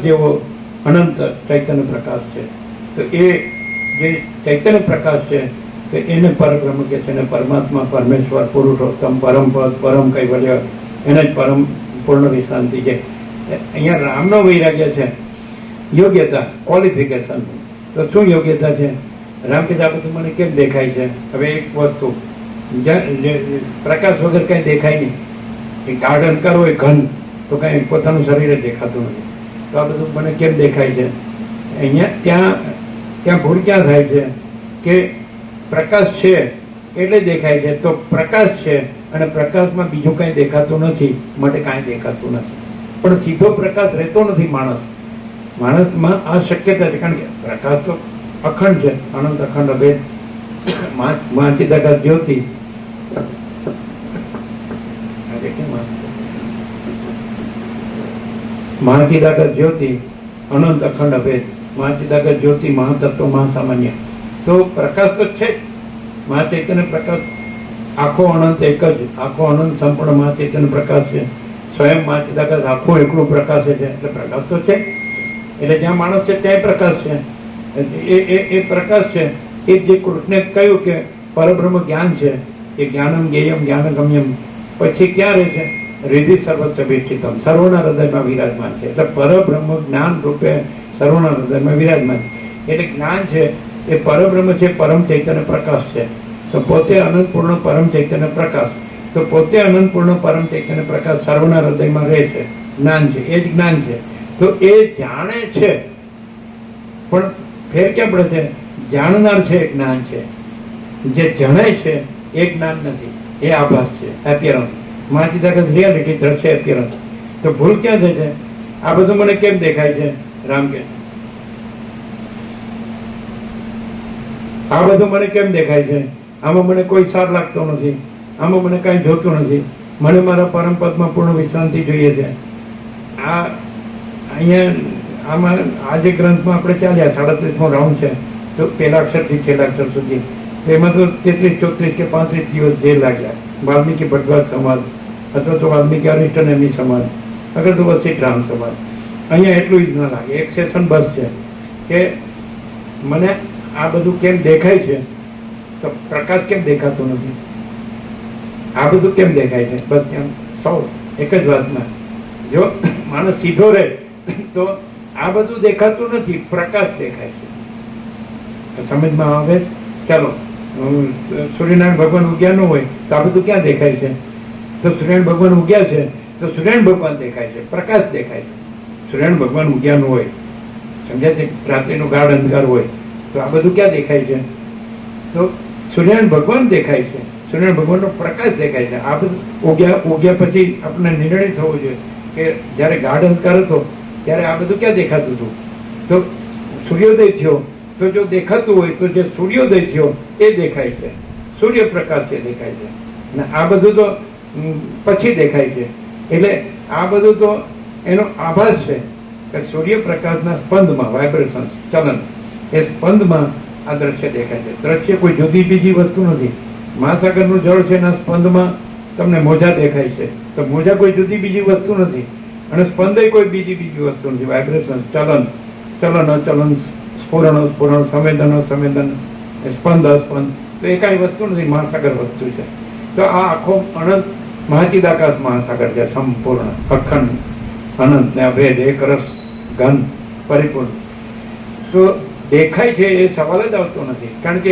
જેવો અનંત ચૈતન્ય પ્રકાશ છે. તો એ જે ચૈતન્ય પ્રકાશ છે તો એને પરબ્રહ્મ કહે છે. અને પરમાત્મા, પરમેશ્વર, પુરુષોત્તમ, પરમ પદ, પરમ કૈવલ્ય, એને જ પરમ પૂર્ણ વિશ્રાંતિ છે. અહીંયા રામનો વૈરાગ્ય છે યોગ્યતા, ક્વોલિફિકેશન. તો શું યોગ્યતા છે? રામ કે આ બધું મને કેમ દેખાય છે? હવે એક વસ્તુ, પ્રકાશ વગર કંઈ દેખાય નહીં. એ ગાર્ડન કરો એ ઘન, તો કાંઈ પોતાનું શરીર જ દેખાતું નથી. તો આ બધું મને કેમ દેખાય છે? અહીંયા ત્યાં ભૂલ ક્યાં થાય છે કે પ્રકાશ છે એટલે દેખાય છે. તો પ્રકાશ છે અને પ્રકાશમાં બીજું કાંઈ દેખાતું નથી, માટે કાંઈ દેખાતું નથી. પણ સીધો પ્રકાશ રહેતો નથી માણસમાં. આ શક્યતા છે, કારણ કે પ્રકાશ તો અખંડ છે, અનંત અખંડ અભેદ. માચિદાકાશ જ્યોતિ, મહાચિદાકાશ જ્યોતિ, અનંત અખંડ અભેદ, મહાચિદાકાશ જ્યોતિ, મહાતત્વ, મહાસામાન્ય. તો પ્રકાશ તો છે જ, મહાચૈતન્ય પ્રકાશ આખો અનંત એક જ, આખો અનંત સંપૂર્ણ મહાચૈતન્ય પ્રકાશ છે. સ્વયં મહાચિદાકાશ આખું એકલું પ્રકાશ છે, એટલે પ્રકાશ તો છે. એટલે જ્યાં માણસ છે ત્યાં પ્રકાશ છે. એ પ્રકાશ છે. એ જે કૃષ્ણે કહ્યું કે પરબ્રહ્મ જ્ઞાન છે, એ જ્ઞાનમ જ્ઞેયમ જ્ઞાનગમ્યમ, પછી ક્યાં રહે છે? હૃદય સર્વસ્વ વિષ્ઠિતમ, સર્વના હૃદયમાં વિરાજમાન છે. એટલે પરબ્રહ્મ જ્ઞાન રૂપે સર્વના હૃદયમાં વિરાજમાન છે. એટલે જ્ઞાન છે એ પરબ્રહ્મ છે, પરમ ચૈતન્ય પ્રકાશ છે. તો પોતે અનંત પૂર્ણ પરમ ચૈતન્ય પ્રકાશ, તો પોતે અનંત પૂર્ણ પરમ ચૈતન્ય પ્રકાશ સર્વના હૃદયમાં રહે છે. જ્ઞાન છે, એ જ જ્ઞાન છે. તો એ જાણે છે, પણ ફેર ક્યાં પડે છે? જાણનાર છે એ જ્ઞાન છે, જે જણાય છે એ જ્ઞાન નથી, એ આભાસ છે, એપિયરન્સ. મહાચિદાકાશ રિયાલિટી, દ્રશ્ય, એપિયરન્સ. તો ભૂલ ક્યાં થાય છે? આ બધું મને કેમ દેખાય છે? રામ કે આ બધું મને કેમ દેખાય છે? આમાં મને કોઈ સાર લાગતો નથી, આમાં મને કાંઈ જોતું નથી, મને મારા પરમ પદમાં પૂર્ણ વિશ્રાંતિ જોઈએ છે. આ અહીંયા આમાં આ જે ગ્રંથમાં આપણે ચાલ્યા 37મો રાઉન્ડ છે, તો પહેલા અક્ષરથી છેલ્લા અક્ષર સુધી, તો એમાં તો 33, 34 કે 35 દિવસ જે લાગ્યા. વાલ્મીકી ભટ્ટવાદ સમાજ, અથવા તો વાલ્મીકી અરિષ્ટન એમની સમાજ, અગર તો વસિષ્ઠ રામ સમાજ. અહીંયા એટલું જ ના લાગે. એક સેશન બસ છે કે મને આ બધું કેમ દેખાય છે? તો પ્રકાશ કેમ દેખાતો નથી? આ બધું કેમ દેખાય છે? બસ એમ સૌ એક જ વાતમાં. જો માણસ સીધો રહે તો આ બધું દેખાતું નથી, પ્રકાશ દેખાય છે. સમજમાં આવે? ચાલો, સૂર્યનારાયણ ભગવાન ઉગ્યા ન હોય તો આ બધું ક્યાં દેખાય છે? તો સૂર્યનારાયણ ભગવાન ઉગ્યા છે તો સૂર્યનારાયણ ભગવાન દેખાય છે, પ્રકાશ દેખાય છે. સૂર્યનારાયણ ભગવાન ઉગ્યા ન હોય, સમજ્યા છે? રાત્રિનો ગાઢ અંધકાર હોય તો આ બધું ક્યાં દેખાય છે? તો સૂર્યનારાયણ ભગવાન દેખાય છે, સૂર્યનારાયણ ભગવાનનો પ્રકાશ દેખાય છે. આ બધું ઉગ્યા પછી આપણને નિર્ણય થવો જોઈએ કે જ્યારે ગાઢ અંધકાર હતો ત્યારે આ બધું ક્યાં દેખાતું હતું? તો સૂર્યોદય થયો તો જો દેખાતું હોય તો જે સૂર્યોદય થયો એ દેખાય છે, સૂર્યપ્રકાશ એ દેખાય છે. અને આ બધું તો પછી દેખાય છે. એટલે આ બધું તો એનો આભાસ છે કે સૂર્યપ્રકાશના સ્પંદમાં, વાઇબ્રેશન, ચલન, એ સ્પંદમાં આ દ્રશ્ય દેખાય છે. દ્રશ્ય કોઈ જુદી બીજી વસ્તુ નથી. મહાસાગરનું જળ છે એના સ્પંદમાં તમને મોજા દેખાય છે, તો મોજા કોઈ જુદી બીજી વસ્તુ નથી. અને સ્પંદ કોઈ બીજી વસ્તુ નથી. વાઇબ્રેશન, ચલન, અચલન, સ્ફુરણ, સંવેદન, સ્પંદ, અસ્પંદ, તો એ કાંઈ વસ્તુ નથી, મહાસાગર વસ્તુ છે. તો આ આખો અનંત મહાચિદાકાશ મહાસાગર છે, સંપૂર્ણ, અખંડ. અનંત ને અભેદ, એક રસ, ગંધ, પરિપૂર્ણ. તો દેખાય છે એ સવાલ જ આવતો નથી, કારણ કે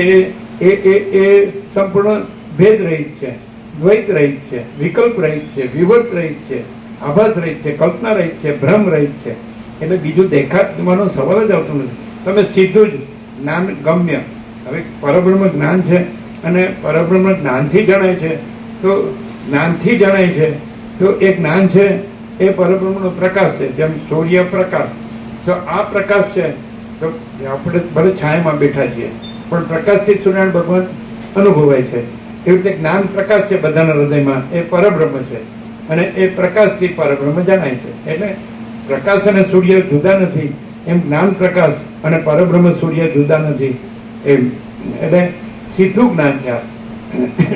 એ સંપૂર્ણ ભેદ રહિત છે, દ્વૈત રહિત છે, વિકલ્પ રહિત છે, વિવર્ત રહિત છે, આભાસ રહિત છે, કલ્પના રહિત છે, ભ્રમ રહિત છે. એટલે બીજું દેખાવાનો સવાલ જ આવતો નથી. તમે સીધું જ જ્ઞાન ગમ્ય. હવે પરબ્રહ્મ જ્ઞાન છે અને પરબ્રહ્મ જ્ઞાનથી જણાય છે. તો જ્ઞાનથી જણાય છે તો એ જ્ઞાન છે એ પરબ્રહ્મનો પ્રકાશ છે. જેમ સૂર્ય પ્રકાશ, તો આ પ્રકાશ છે. તો આપણે ભલે છાયામાં બેઠા છીએ પણ પ્રકાશથી સૂર્યનારાયણ ભગવાન અનુભવાય છે. એવી રીતે જ્ઞાન પ્રકાશ છે બધાના હૃદયમાં, એ પરબ્રહ્મ છે અને એ પ્રકાશથી પરબ્રહ્મ જણાય છે. એટલે પ્રકાશ અને સૂર્ય જુદા નથી, એમ જ્ઞાન પ્રકાશ અને પરબ્રહ્મ સૂર્ય જુદા નથી એમ. એટલે સીધું જ્ઞાન છે,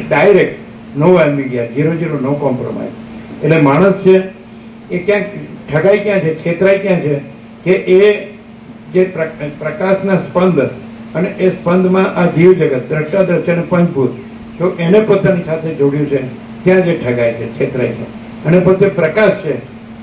ડાયરેક્ટ, નો એમ્બિગ્યુઅસ, 0-0, નો કોમ્પ્રોમાઇઝ. એટલે માણસ છે એ ક્યાંક ઠગાઈ ક્યાં છે, છેતરાય ક્યાં છે કે એ જે પ્રકાશના સ્પંદ અને એ સ્પંદમાં આ જીવ જગત, દ્રષ્ટા દ્રશ્ય અને પંચભૂત, તો એને પોતાની સાથે જોડ્યું છે, ત્યાં જે ઠગાય છે, છેતરાય છે. અને પોતે પ્રકાશ છે,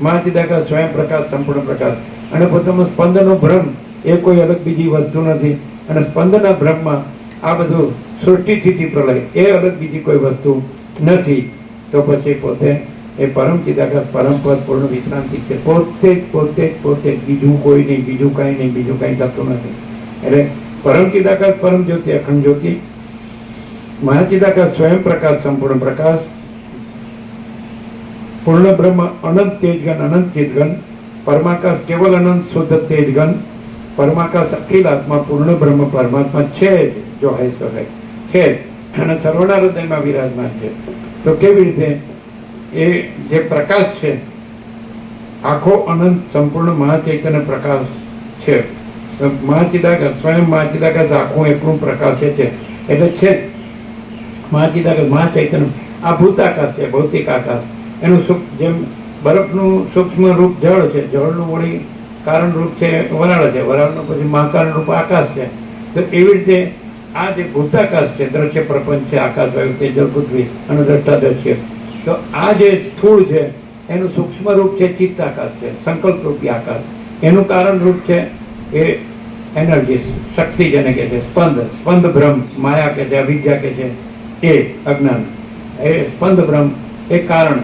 મહાચિદાકાશ, સ્વયં પ્રકાશ, સંપૂર્ણ પ્રકાશ. અને પોતામાં સ્પંદનો ભ્રમ, એ કોઈ અલગ બીજી વસ્તુ નથી. અને સ્પંદના ભ્રમમાં આ બધું સૃષ્ટિથી પ્રલય, એ અલગ બીજી કોઈ વસ્તુ નથી. તો પછી પોતે એ પરમ ચિદાકાશ, પરમ પદ, પૂર્ણ વિશ્રાંતિ છે. પોતે જ, બીજું કોઈ નહીં, બીજું કાંઈ નહીં, બીજું કાંઈ થતું નથી. એટલે પરમ ચિદાકાશ, પરમ જ્યોતિ, અખંડ જ્યોતિ, મહાચિદાકાશ, સ્વયં પ્રકાશ, સંપૂર્ણ પ્રકાશ, પૂર્ણ બ્રહ્મ, અનંત તેજગન, અનંત ચિદગન, પરમાકાશ, કેવલ અનંત શુદ્ધ તેજગન, પરમાકાશ, અખિલ આત્મા, પૂર્ણ બ્રહ્મ, પરમાત્મા છે જ, જો હૈ સો હૈ, છે જ, અને સર્વના હૃદયમાં વિરાજમાન છે. તો કેવી રીતે એ જે પ્રકાશ છે, આખો અનંત સંપૂર્ણ મહાચૈતન્ય પ્રકાશ છે. મહાચિદાકાશ, સ્વયં મહાચિદાકાશ આખું એકલું પ્રકાશ છે. એટલે છે મહાચિદાકાશ, મહાચૈતન્ય. આ ભૂતાકાશ છે, ભૌતિક આકાશ. એનું જેમ બરફનું સૂક્ષ્મ રૂપ જળ છે, જળનું વળી કારણ રૂપ છે વરાળ છે, વરાળનું પછી મહાકારણ રૂપ આકાશ છે. તો એવી રીતે આ જે ભૂતાકાશ છે, દ્રશ્ય પ્રપંચ છે, આકાશ, વાયુ, તેજલ, પૃથ્વી અને દ્રષ્ટા દ્રશ્ય, તો આ જે સ્થૂળ છે એનું સૂક્ષ્મ રૂપ છે ચિત્તાકાશ છે, સંકલ્પ રૂપી આકાશ. એનું કારણ રૂપ છે એ એનર્જી, શક્તિ જેને કહે છે, સ્પંદ ભ્રમ, માયા કે છે, અવિદ્યા કે છે, એ અજ્ઞાન. એ સ્પંદ ભ્રમ એ કારણ,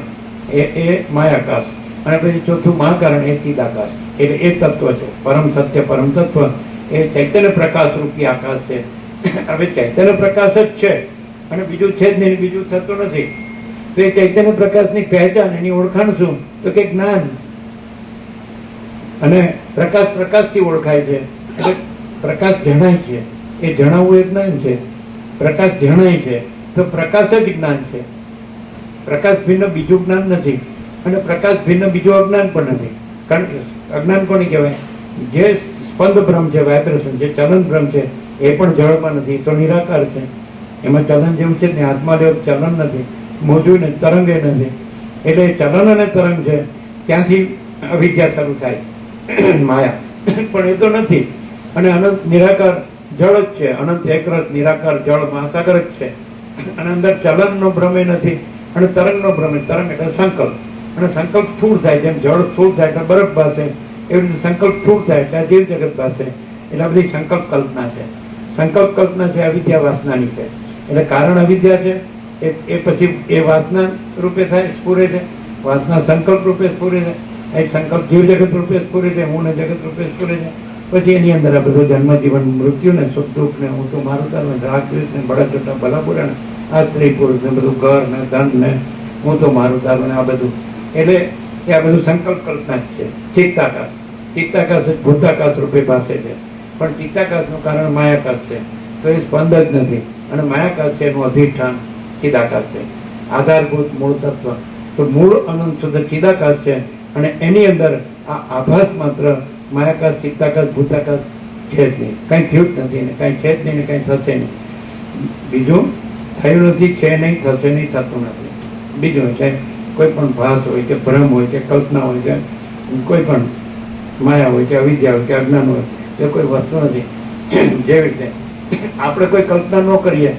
એ માયાકાશ. અને પછી ચોથું મહાકારણ, એ ચિદાકાશ. એટલે એ તત્વ છે, પરમ સત્ય, પરમ તત્વ, એ ચૈતન્ય પ્રકાશ રૂપી આકાશ છે. હવે ચૈતન્ય પ્રકાશ જ છે અને બીજું છે જ નહીં, બીજું થતું નથી. તો એ ચૈતન્ય પ્રકાશની પહેચાન, એની ઓળખાણ શું? તો કે જ્ઞાન. અને પ્રકાશથી ઓળખાય છે. એટલે પ્રકાશ જણાય છે, એ જણાવવું એ જ્ઞાન છે. પ્રકાશ જણાય છે તો પ્રકાશ જ જ્ઞાન છે. પ્રકાશ ભિન્ન બીજું જ્ઞાન નથી અને પ્રકાશ ભિન્ન બીજું અજ્ઞાન પણ નથી. કારણ કે અજ્ઞાન કોને કહેવાય? જે સ્પંદ ભ્રમ છે, વાઇબ્રેશન, જે ચલન ભ્રમ છે, એ પણ જળમાં નથી, તો નિરાકાર છે. એમાં ચલન જેવું છે ને, હાથમાં લેવું ચલન નથી, મોજું ને તરંગ એ નથી. એટલે ચલન અને તરંગ છે, ત્યાંથી અવિદ્યા શરૂ થાય, માયા. પણ એ તો નથી. અને અનંત નિરાકાર જળ જ છે, અનંત એકરસ નિરાકાર જળ મહાસાગર જ છે. અને અંદર ચલનનો ભ્રમ એ નથી અને તરંગનો ભ્રમ. તરંગ એટલે સંકલ્પ, અને સંકલ્પ સ્થૂળ થાય. જેમ જળ સ્થૂળ થાય એટલે બરફ ભાસે, એવી રીતે સંકલ્પ સ્થૂળ થાય એટલે જીવ જગત ભાસે. એટલે આ બધી સંકલ્પ કલ્પના છે. સંકલ્પ કલ્પના છે, અવિદ્યા વાસનાની છે. એટલે કારણ અવિદ્યા છે, એ પછી એ વાસના રૂપે થાય, સ્ફુરે છે. વાસના સંકલ્પ રૂપે સ્ફુરે છે, એ સંકલ્પ જીવ જગત રૂપે સ્ફુરે છે, હું ને જગત રૂપે સ્ફુરે છે. પછી એની અંદર આ બધું જન્મ, જીવન, મૃત્યુ ને સુખ દુઃખ ને હું તો મારું તારું, રાગ દ્વેષ ને બળા ચોટા ભલાપુરા ને આ સ્ત્રી પુરુષ ને બધું, ઘર ને ધન ને હું તો મારું તારું ને આ બધું. એટલે એ આ બધું સંકલ્પ કલ્પના જ છે. ચિત્તાકાશ, ચિત્તાકાશ જ ભૂતાકાશ રૂપે ભાસે છે. પણ ચિત્તાકાશનું કારણ માયાકાશ છે, તો એ સ્પંદ જ નથી. અને માયાકાશ છે એનું અધિષ્ઠાન ચિદાકાશ છે, આધારભૂત મૂળ તત્વ. તો મૂળ અનંત શુદ્ધ ચિદાકાશ છે અને એની અંદર આ આભાસ માત્ર માયાકાશ, ચિત્તાકાશ, ભૂતાકાશ છે જ નહીં. કંઈ થયું જ નથી ને કંઈ છે જ નહીં ને કંઈ થશે નહીં. બીજું થયું નથી, છે નહીં, થશે નહીં, થતું નથી. બીજું છે કોઈ પણ ભાસ હોય કે ભ્રમ હોય કે કલ્પના હોય કે કોઈ પણ માયા હોય કે અવિદ્યા હોય કે અજ્ઞાન હોય, તે કોઈ વસ્તુ નથી. જેવી રીતે આપણે કોઈ કલ્પના ન કરીએ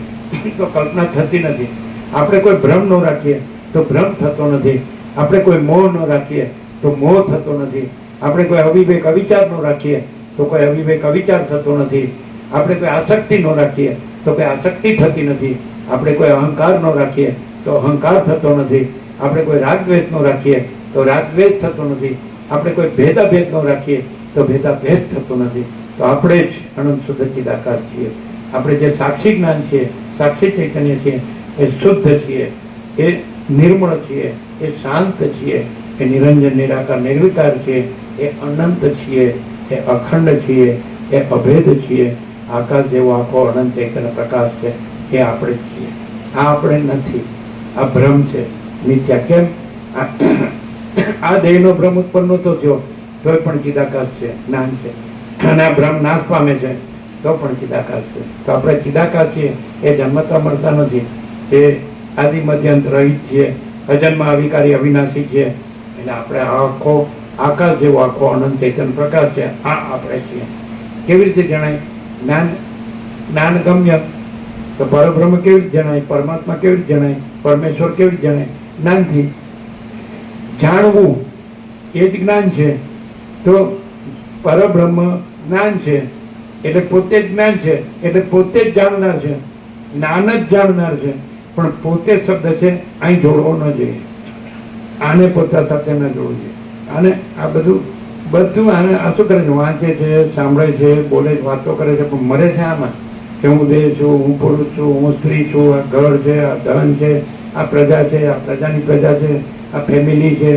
તો કલ્પના થતી નથી. આપણે કોઈ ભ્રમ ન રાખીએ તો ભ્રમ થતો નથી. આપણે કોઈ મોહ ન રાખીએ તો મોહ થતો નથી. આપણે કોઈ અવિવેક અવિચાર ન રાખીએ તો કોઈ અવિવેક અવિચાર થતો નથી. આપણે કોઈ આસક્તિ ન રાખીએ તો કોઈ આસક્તિ થતી નથી. આપણે કોઈ અહંકાર ન રાખીએ તો અહંકાર થતો નથી. આપણે કોઈ રાગદ્વેષ ન રાખીએ તો રાગદ્વેષ થતો નથી. આપણે કોઈ ભેદાભેદ ન રાખીએ તો ભેદાભેદ થતો નથી. તો આપણે જ અનંત શુદ્ધ ચિદાકાર છીએ. આપણે જે સાક્ષી જ્ઞાન છીએ, સાક્ષી ચૈતન્ય છીએ, એ શુદ્ધ છીએ, એ નિર્મળ છીએ, એ શાંત છીએ, એ નિરંજન નિરાકાર નિર્વિકાર છીએ, એ અનંત છીએ, એ અખંડ છીએ, એ અભેદ છીએ. આકાશ જેવો આખો અનંત ચૈતન્ય પ્રકાશ છે, એ આપણે જ છીએ. આ આપણે નથી, આ ભ્રમ છે, મિથ્યા. કેમ? આ દેહનો ભ્રમ ઉત્પન્ન નહોતો થયો તોય પણ ચિદાકાશ છે, જ્ઞાન છે. અને આ ભ્રમ નાશ પામે છે તો પણ ચિદાકાશ છે. તો આપણે ચિદાકાશ છીએ, એ જન્મતા મળતા નથી. એ આદિ મધ્યંત રહિત છીએ, અજન્મ અવિકારી અવિનાશી છીએ. એટલે આપણે આખો આકાશ જેવો આખો અનંત ચૈતન્ય પ્રકાશ છે, આ આપણે છીએ. કેવી રીતે જણાય? જ્ઞાન ગમ્ય. તો પરબ્રહ્મ કેવી રીતે જણાય? પરમાત્મા કેવી રીતે જણાય? પરમેશ્વર કેવી રીતે જણાય? જ્ઞાનથી. જાણવું એ જ જ્ઞાન છે. તો પરબ્રહ્મ જ્ઞાન છે એટલે પોતે જ જ્ઞાન છે, એટલે પોતે જ જાણનાર છે, જ્ઞાન જ જાણનાર છે. પણ પોતે શબ્દ છે, અહીં જોડવો ન જોઈએ. આને પોતા સાથે ન જોડવું જોઈએ. આને આ બધું આને આ શું કરે છે? વાંચે છે, સાંભળે છે, બોલે છે, વાતો કરે છે, પણ મરે છે આમાં કે હું દેહ છું, હું પુરુષ છું, હું સ્ત્રી છું, આ ઘર છે, આ ધન છે, આ પ્રજા છે, આ પ્રજાની પ્રજા છે, આ ફેમિલી છે,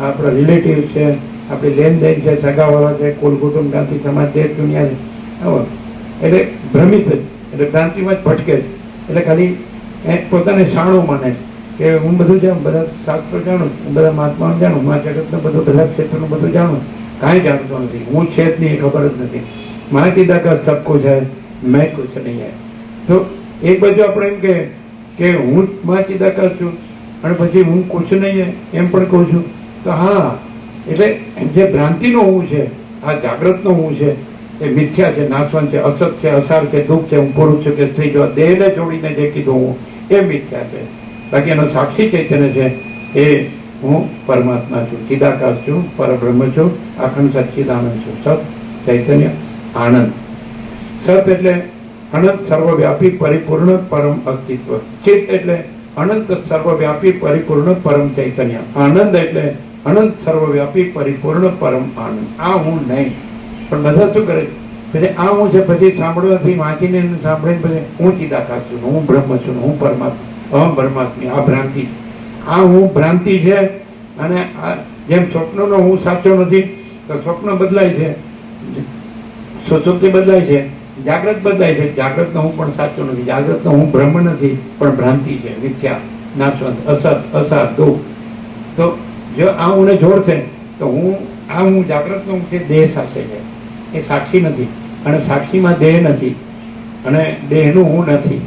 આ આપણા રિલેટિવ છે, આપણી લેનદેન છે, સગાવાળા છે, કુલ કુટુંબ, જ્ઞાતિ, સમાજ, દેશ, દુનિયા છે. એટલે ભ્રમિત જ, એટલે ભ્રાંતિમાં જ ભટકે છે. એટલે ખાલી પોતાને શાણું માને કે હું બધું જાણું, બધા શાસ્ત્રો જાણું, બધા મહાત્માનું જાણું, હું આ જગતનું બધું, બધા ક્ષેત્રનું બધું જાણું. કાંઈ જાણતો નથી. હું છે જ નહીં, ખબર જ નથી. મારા ચિદાકાશ સબ કુછ है, મેં કુછ નહીં है. તો એક બાજુ આપણે એમ કે હું મારા ચિદાકાશ છું અને પછી હું કુછ નહીં એમ પણ કહું છું. તો હા, એટલે જે ભ્રાંતિનો હું છે, આ જાગ્રતનો હું છે, એ મિથ્યા છે, નાશવંત છે, અસત છે, અસાર છે, દુઃખ છે, હું પુરુષ છું કે સ્ત્રી છું, દેહને જોડીને જે કીધું હું, એ મિથ્યા છે. બાકી એનો સાક્ષી ચૈતન્ય છે, એ હું પરમાત્મા છું, ચિદાકાશ છું, પરબ્રહ્મ છું, અખંડ સચ્ચિદાનંદ છું. સત ચૈતન્ય આનંદ. સત એટલે અનંત સર્વવ્યાપી પરિપૂર્ણ પરમ અસ્તિત્વ. ચિત્ત એટલે અનંત સર્વવ્યાપી પરિપૂર્ણ પરમ ચૈતન્ય. આનંદ એટલે અનંત સર્વવ્યાપી પરિપૂર્ણ પરમ આનંદ. આ હું નહીં. પણ બધા શું કરે? પછી આ હું છે, પછી સાંભળવાથી, વાંચીને સાંભળીને પછી હું ચિદાકાશ છું, હું બ્રહ્મ છું, હું પરમાત્મા, અહમ બ્રહ્માસ્મિ. આ ભ્રાંતિ છે. આ હું ભ્રાંતિ છે. અને આ જેમ સ્વપ્નનો હું સાચો નથી, તો સ્વપ્ન બદલાય છે, સુષુપ્તિ બદલાય છે, જાગ્રત બદલાય છે. જાગ્રતનો હું પણ સાચો નથી. જાગ્રતનો હું બ્રહ્મ નથી, પણ ભ્રાંતિ છે, મિથ્યા, નાશવંત, અસત, અસાર, દુઃખ. તો જો આ હુંને જોડશે તો હું જાગ્રતનો હું છે, દેહ સાથે છે, એ સાક્ષી નથી. અને સાક્ષીમાં દેહ નથી, અને દેહનું હું નથી.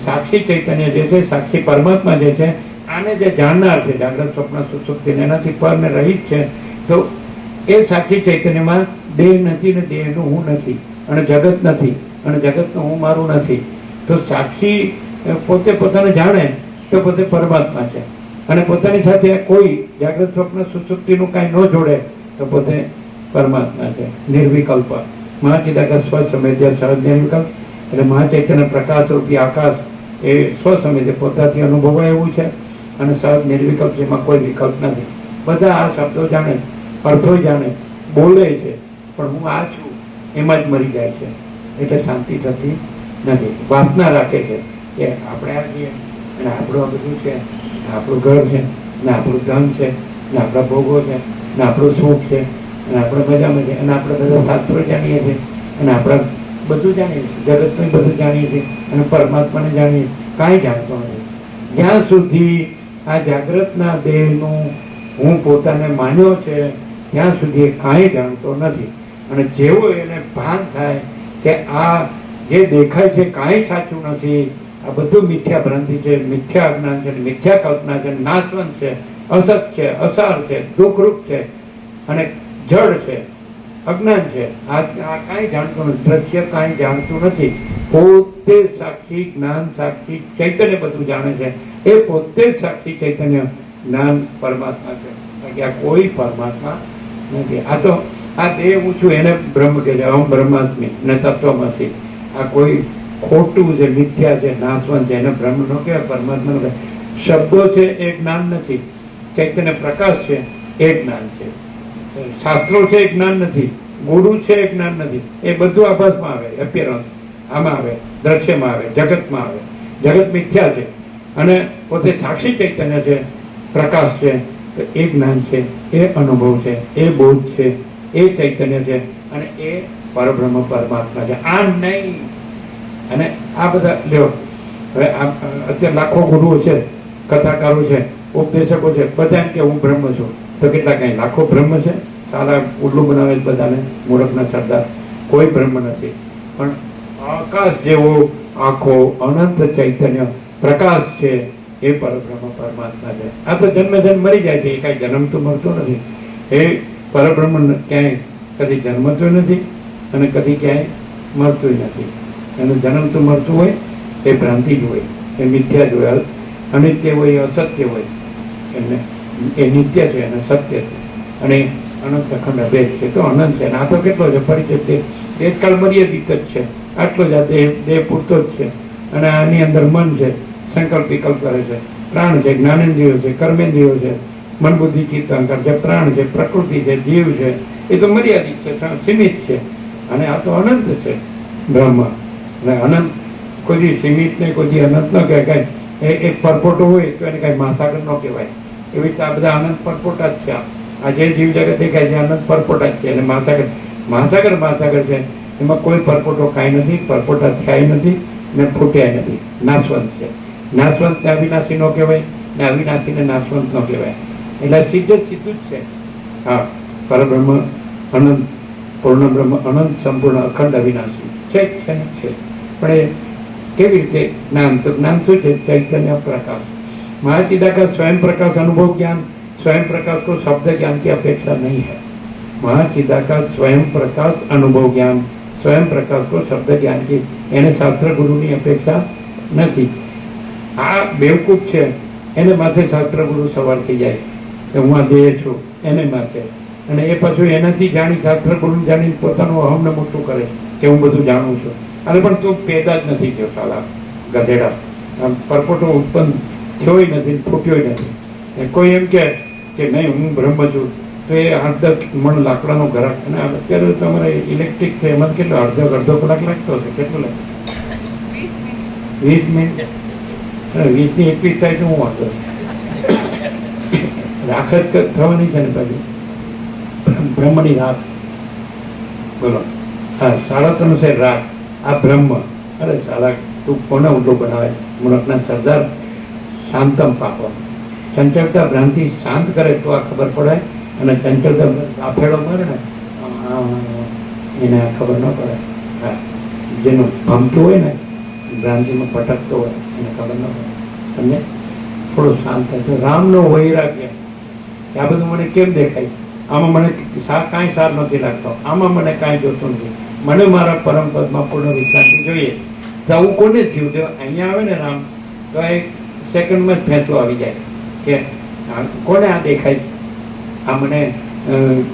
સાક્ષી ચૈતન્ય જે છે, સાક્ષી પરમાત્મા જે છે, આને જે જાણનાર છે, જાગ્રત, સ્વપ્ન, સુષુપ્તિ, એનાથી પર ને રહિત છે. તો એ સાક્ષી ચૈતન્યમાં દેહ નથી ને દેહનું હું નથી, અને જગત નથી, અને જગતનું હું મારું નથી. તો સાક્ષી પોતે પોતાને જાણે તો પોતે પરમાત્મા છે, અને પોતાની સાથે કોઈ જાગ્રત, સ્વપ્ન, સુષુપ્તિનું કાંઈ ન જોડે તો પોતે પરમાત્મા છે, નિર્વિકલ્પ. મહાચિદાકાશ સ્વસમેધ્ય સહજ નિર્વિકલ્પ. એટલે મહાચૈતન્ય પ્રકાશ રૂપી આકાશ એ સ્વસમેધ્ય, પોતાથી અનુભવાય એવું છે, અને સહજ નિર્વિકલ્પ છે, એમાં કોઈ વિકલ્પ નથી. બધા આ શબ્દો જાણે, અર્થો જાણે, બોલે છે, પણ હું આ છું એમાં જ મરી જાય છે. એટલે શાંતિ થતી નથી. વાસના રાખે છે કે આપણે આ છીએ, અને આપણું આ બધું છે, આપણું ઘર છે, ને આપણું ધન છે, ને આપણા ભોગો છે, ને આપણું સુખ છે, અને આપણે મજામાં છે, અને આપણે બધા શાસ્ત્રો જાણીએ છીએ, અને આપણે બધું જાણીએ છીએ, જગતનું બધું જાણીએ છીએ, અને પરમાત્માને જાણીએ. કાંઈ જાણતો નથી. જ્યાં સુધી આ જાગ્રતના દેહનું હું પોતાને માન્યો છે, ત્યાં સુધી એ કાંઈ જાણતો નથી. અને જેવો એને ભાન થાય કે આ જે દેખાય છે કાંઈ સાચું નથી, આ બધું મિથ્યા ભ્રાંતિ છે, મિથ્યા અજ્ઞાન છે, મિથ્યા કલ્પના છે, નાશવંત છે, અસત છે, અસાર છે, દુઃખરૂપ છે, અને જડ છે, અજ્ઞાન છે. આ કાંઈ જાણતું નથી. દ્રશ્ય કાંઈ જાણતું નથી. પોતે સાક્ષી જ્ઞાન, સાક્ષી ચૈતન્ય બધું જાણે છે. એ પોતે જ સાક્ષી ચૈતન્ય જ્ઞાન પરમાત્મા છે. બાકી આ કોઈ પરમાત્મા નથી. આ દેહ હું છું એને બ્રહ્મ કહે છે, અહમ બ્રહ્માસ્મિ ને તત્વમસી. આ કોઈ ખોટું છે, મિથ્યા છે, નાશવંત છે, એને બ્રહ્મ નો કહેવાય, પરમાત્મા નો કહેવાય. શબ્દો છે એ જ્ઞાન નથી, ચૈતન્ય પ્રકાશ છે એ જ્ઞાન છે, શાસ્ત્રો છે એ જ્ઞાન નથી, ગુરુ છે એ જ્ઞાન નથી. એ બધું આભાસમાં આવે, એપિયરન્સ આમાં આવે, દ્રશ્યમાં આવે, જગતમાં આવે. જગત મિથ્યા છે અને પોતે સાક્ષી ચૈતન્ય છે, પ્રકાશ છે, તો એ જ્ઞાન છે, એ અનુભવ છે, એ બોધ છે, એ ચૈતન્ય છે અને એ પરબ્રહ્મ પરમાત્મા છે. આ નહીં. અને આ બધા લ્યો, હવે અત્યારે લાખો ગુરુઓ છે, કથાકારો છે, ઉપદેશકો છે, બધા એમ કે હું બ્રહ્મ છું. તો કેટલા કઈ લાખો બ્રહ્મ છે? સારા ઉલ્લુ બનાવે બધાને, મૂર્ખના સરદાર. કોઈ બ્રહ્મ નથી. પણ આકાશ જેવો આખો અનંત ચૈતન્ય પ્રકાશ છે એ પરબ્રહ્મ પરમાત્મા છે. આ તો જન્મે જન્મ મરી જાય છે, એ કાંઈ જન્મ તો મળતો નથી. એ પરબ્રહ્મ ક્યાંય કદી જન્મતું નથી અને કદી ક્યાંય મળતું નથી. એનો જન્મ તો મળતું હોય એ ભ્રાંતિ જ હોય, એ મિથ્યા જ હોય, અનિત્ય હોય, અસત્ય હોય. એમને એ નિત્ય છે અને સત્ય છે અને અનંત અખંડ અભેદ છે. તો અનંત છે. આ તો કેટલો છે? પરિચય દેશકાળ મર્યાદિત જ છે. આટલો જ આ દેહ પૂરતો જ છે. અને આની અંદર મન છે, સંકલ્પ વિકલ્પ કરે છે, પ્રાણ છે, જ્ઞાનેન્દ્રિયો છે, કર્મેન્દ્રિયો છે, મન બુદ્ધિ ચિત્ત અહંકાર છે, પ્રાણ છે, પ્રકૃતિ છે, જીવ છે. એ તો મર્યાદિત છે, સીમિત છે. અને આ તો અનંત છે બ્રહ્મ. અને અનંત કોઈ સીમિત ને કોઈ અનંત ન કહેવાય. કાંઈ એક પરપોટો હોય તો એને કાંઈ મહાસાગર ન કહેવાય. એવી રીતે આ બધા અનંત પરપોટા જ છે. આ જે જીવ જગત દેખાય છે અનંત પરપોટા જ છે. અને મહાસાગર છે, એમાં કોઈ પરપોટો કાંઈ નથી, પરપોટા થયા નથી ને ફૂટ્યા નથી. નાશવંત છે. નાશવંત ને અવિનાશી નો કહેવાય ને અવિનાશી ને નાશવંત નો કહેવાય. એટલે સીધું જ છે. હા, પરબ્રહ્મ અનંત, પૂર્ણ બ્રહ્મ અનંત, સંપૂર્ણ અખંડ અવિનાશી છે. પણ એ કેવી રીતે જ્ઞાન? તો જ્ઞાન શું છે? ચૈતન્ય प्रकाश, महाचिदाकाश स्वयं प्रकाश, अनुभव ज्ञान. स्वयं प्रकाश को शब्द ज्ञान की अपेक्षा नहीं है. महाचिदाकाश स्वयं प्रकाश, अनुभव ज्ञान. स्वयं प्रकाश को शब्द ज्ञान की એને શાસ્ત્ર ગુરુની અપેક્ષા નથી. આ બેવકૂફ છે એને માથે શાસ્ત્ર ગુરુ સવાર થઈ જાય કે હું આ દેહ છું એને માથે. અને એ પાછું એનાથી જાણી, શાસ્ત્ર ગુરુ જાણી પોતાનું અહમને મોટું કરે કે હું બધું જાણું છું. અરે પણ તું પેદા જ નથી થયો સાલા ગધેડા. આમ પરપોટો ઉત્પન્ન થયો નથી, ફૂટ્યો નથી. કોઈ એમ કે નહીં હું બ્રહ્મ છું તો એ 8-10 મણ લાકડાનો ઘરાક. અને અત્યારે તમારે ઇલેક્ટ્રિક છે એમાં કેટલો અડધો કલાક લાગતો હશે? કેટલો લાગે? 20 મિનિટ. 20 ની 21 થાય તો હું વાંધો રાખ જ થવાની છે ને પાછી બ્રહ્મની રાખ. બોલો, હા, 3.5 છે રાખ. આ બ્રહ્મ. અરે સાલા તું કોને ઊંડો બનાવે? મૂર્ખના સરદાર. શાંતમ પાપો. ચંચળતા ભ્રાંતિ શાંત કરે તો આ ખબર પડે. અને ચંચળતા આફેડો મારે ને એને આ ખબર ન પડે. હા, જેનું ભમતું હોય ને, ભ્રાંતિમાં ભટકતો હોય એને ખબર ન પડે. સમજે? થોડું શાંત થાય તો રામનો વૈરાગ્ય કે આ બધું મને કેમ દેખાય? આમાં મને કાંઈ સાર નથી લાગતો, આમાં મને કાંઈ જોતું નથી, મને મારા પરમ પદમાં પૂર્ણ વિશ્રાંતિ જોઈએ. તો આવું કોને થયું? જો અહીંયા આવે ને રામ તો એક સેકન્ડમાં જ ફેંચો આવી જાય કે કોને આ દેખાય છે? આ મને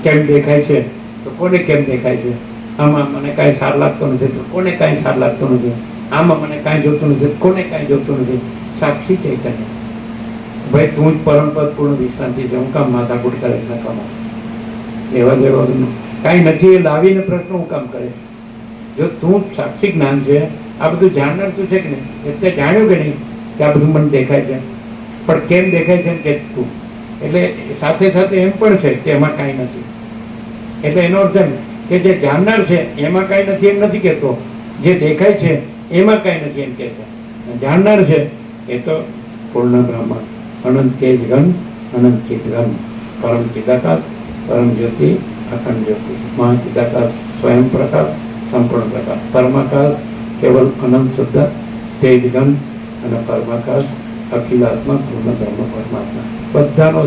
કેમ દેખાય છે? તો કોને કેમ દેખાય છે? આમાં મને કાંઈ સાર લાગતો નથી તો કોને કાંઈ સાર લાગતો નથી, આમાં મને કાંઈ જોતું નથી કોને કાંઈ જોતું નથી. સાક્ષી ચૈતન્ય. ભાઈ તું જ પરમપદ પૂર્ણ વિશ્રાંતિ છે, હું કામ માથાકૂટ કરે ન કમા એવા જેવા કાંઈ નથી એ લાવીને પ્રશ્ન હું કામ કરે? જો તું સાક્ષી જ્ઞાન છે, આ બધું જાણનાર તું છે કે નહીં? એટલે જાણ્યું કે નહીં કે આ બધું મને દેખાય છે, પણ કેમ દેખાય છે કે તું? એટલે સાથે સાથે એમ પણ છે કે એમાં કાંઈ નથી. એટલે એનો અર્થ એમ કે જે જાણનાર છે એમાં કાંઈ નથી એમ નથી કહેતો, જે દેખાય છે એમાં કાંઈ નથી એમ કહે છે. જાણનાર છે એ તો પૂર્ણ બ્રહ્મ, અનંત તેજ ઘન, અનંત ચિત ઘન, પરમ ચિદાકાશ, પરમ જ્યોતિ, અખંડ જ્યોતિ, મહાચિદાકાશ, સ્વયં પ્રકાશ, સંપૂર્ણ પ્રકાશ, પરમાકાશ, કેવલ અનંત શુદ્ધ તેજ ઘન અને પરમાકાશ, અખિલાત્મા પૂર્ણ બ્રહ્મ પરમાત્મા. બધાનો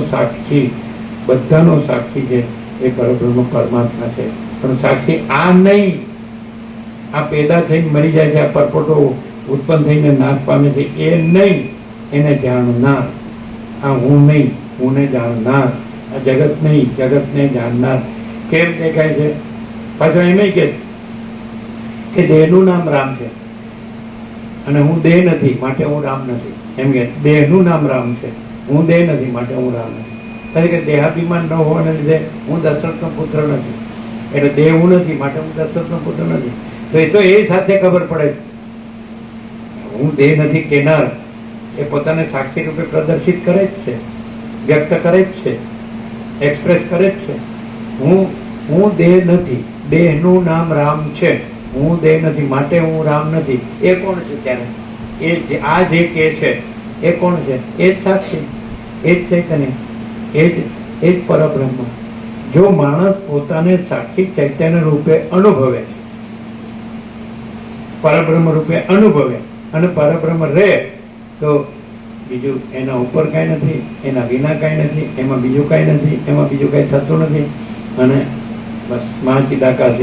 સાક્ષી છે એ પરબ્રહ્મ પરમાત્મા છે. પણ સાક્ષી આ નહીં. આ પેદા થઈને મરી જાય છે, આ પરપોટો ઉત્પન્ન થઈને નાશ પામે છે એ નહીં. એને જાણનાર, આ હું નહીં, હુંને જાણનાર આ જગત નહીં, જગતને જાણનાર કેમ દેખાય છે? પાછો એમ કે દેહનું નામ રામ છે અને હું દેહ નથી માટે હું રામ નથી. એમ કે દેહનું નામ રામ છે, હું દેહ નથી માટે હું રામ નથી. પછી કે દેહાભિમાન ન હોવાને લીધે હું દશરથનો પુત્ર નથી, એટલે દેહ હું નથી માટે હું દશરથનો પુત્ર નથી. તો એ તો એ સાથે ખબર પડે હું દેહ નથી કેનાર એ પોતાને સાક્ષી રૂપે પ્રદર્શિત કરે જ છે, વ્યક્ત કરે જ છે, એક્સપ્રેસ કરે જ છે. હું દેહ નથી, દેહનું નામ રામ છે, હું દેહ નથી માટે હું રામ નથી. એ કોણ છે? ત્યારે આ જે કે છે એ કોણ છે? એ જ સાક્ષી, એ જ ચૈતન્ય, એ જ પરબ્રહ્મ. જો માણસ પોતાને સાક્ષી ચૈતન્ય રૂપે અનુભવે, પરબ્રહ્મ રૂપે અનુભવે અને પરબ્રહ્મ રહે, તો બીજું એના ઉપર કાંઈ નથી, એના વિના કાંઈ નથી, એમાં બીજું કાંઈ નથી, એમાં બીજું કાંઈ થતું નથી. અને બસ મહાચિદાકાશ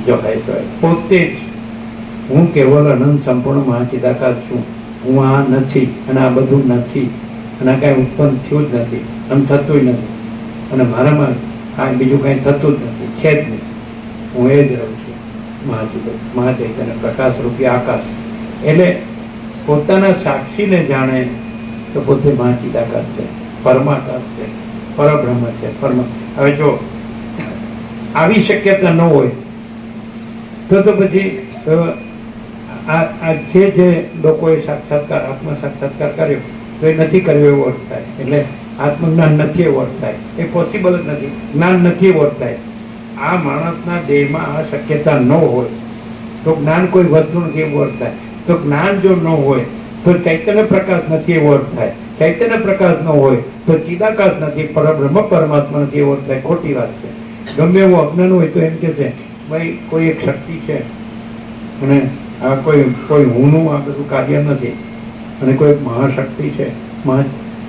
જો હૈ સો હૈ. પોતે જ હું કેવલ અનંત સંપૂર્ણ મહાચિદાકાશ છું. હું આ નથી અને આ બધું નથી અને આ કાંઈ ઉત્પન્ન થયું જ નથી અને થતું નથી અને મારામાં કાંઈ બીજું કાંઈ થતું જ નથી, છે જ નહીં. હું એ જ રહું છું, મહાચૈતન્ય પ્રકાશ રૂપી આકાશ. એટલે પોતાના સાક્ષીને જાણે તો પોતે મહાચિદાકાશ છે, પરમાકાશ છે, પરબ્રહ્મ છે. હવે જો આવી શક્યતા ન હોય તો પછી આ જે લોકોએ સાક્ષાત્કાર આત્મ સાક્ષાત્કાર કર્યો તો એ નથી કર્યો એવો અર્થ થાય. એટલે આત્મજ્ઞાન નથી એવો અર્થ થાય, એ પોસિબલ જ નથી. જ્ઞાન નથી એવો અર્થ થાય. આ માણસના દેહમાં આ શક્યતા ન હોય તો જ્ઞાન કોઈ વસ્તુ નથી એવો અર્થ થાય. તો જ્ઞાન જો ન હોય તો ચૈતન્ય પ્રકાશ નથી એવો અર્થ થાય. ચૈતન્ય પ્રકાશ ન હોય તો ચિદાકાશ નથી, પરબ્રહ્મ પરમાત્મા નથી એવો અર્થ થાય. ખોટી વાત છે. ગમે એવું અજ્ઞાન હોય તો એમ કે છે ભાઈ કોઈ એક શક્તિ છે અને આ કોઈ હુંનું આ બધું કાર્ય નથી અને કોઈ મહાશક્તિ છે, મહા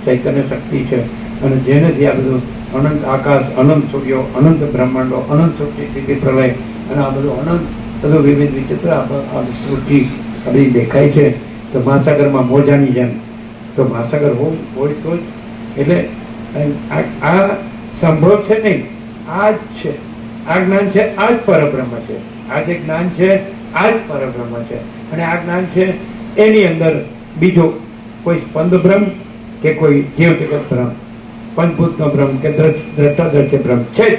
ચૈતન્ય શક્તિ છે અને જેનેથી આ બધું અનંત આકાશ, અનંત સૂર્યો, અનંત બ્રહ્માંડો, અનંત સૃષ્ટિ સ્થિતિ પ્રલય અને આ બધું વિવિધ વિચિત્ર આ સૃષ્ટિ બધી દેખાય છે. તો મહાસાગરમાં મોજાની જેમ તો મહાસાગર હોય તો જ. એટલે આ સંભવ છે નહીં, આ જ છે. આ જ્ઞાન છે, આ જ પરબ્રહ્મ છે. આ જે જ્ઞાન છે આ જ પરબ્રહ્મ છે. અને આ જ્ઞાન છે એની અંદર બીજો કોઈ સ્પંદ બ્રહ્મ કે કોઈ જીવ જગત બ્રહ્મ, પંચભૂતનો બ્રહ્મ કે દ્રષ્ટાદ્રશ્ય બ્રહ્મ છે જ.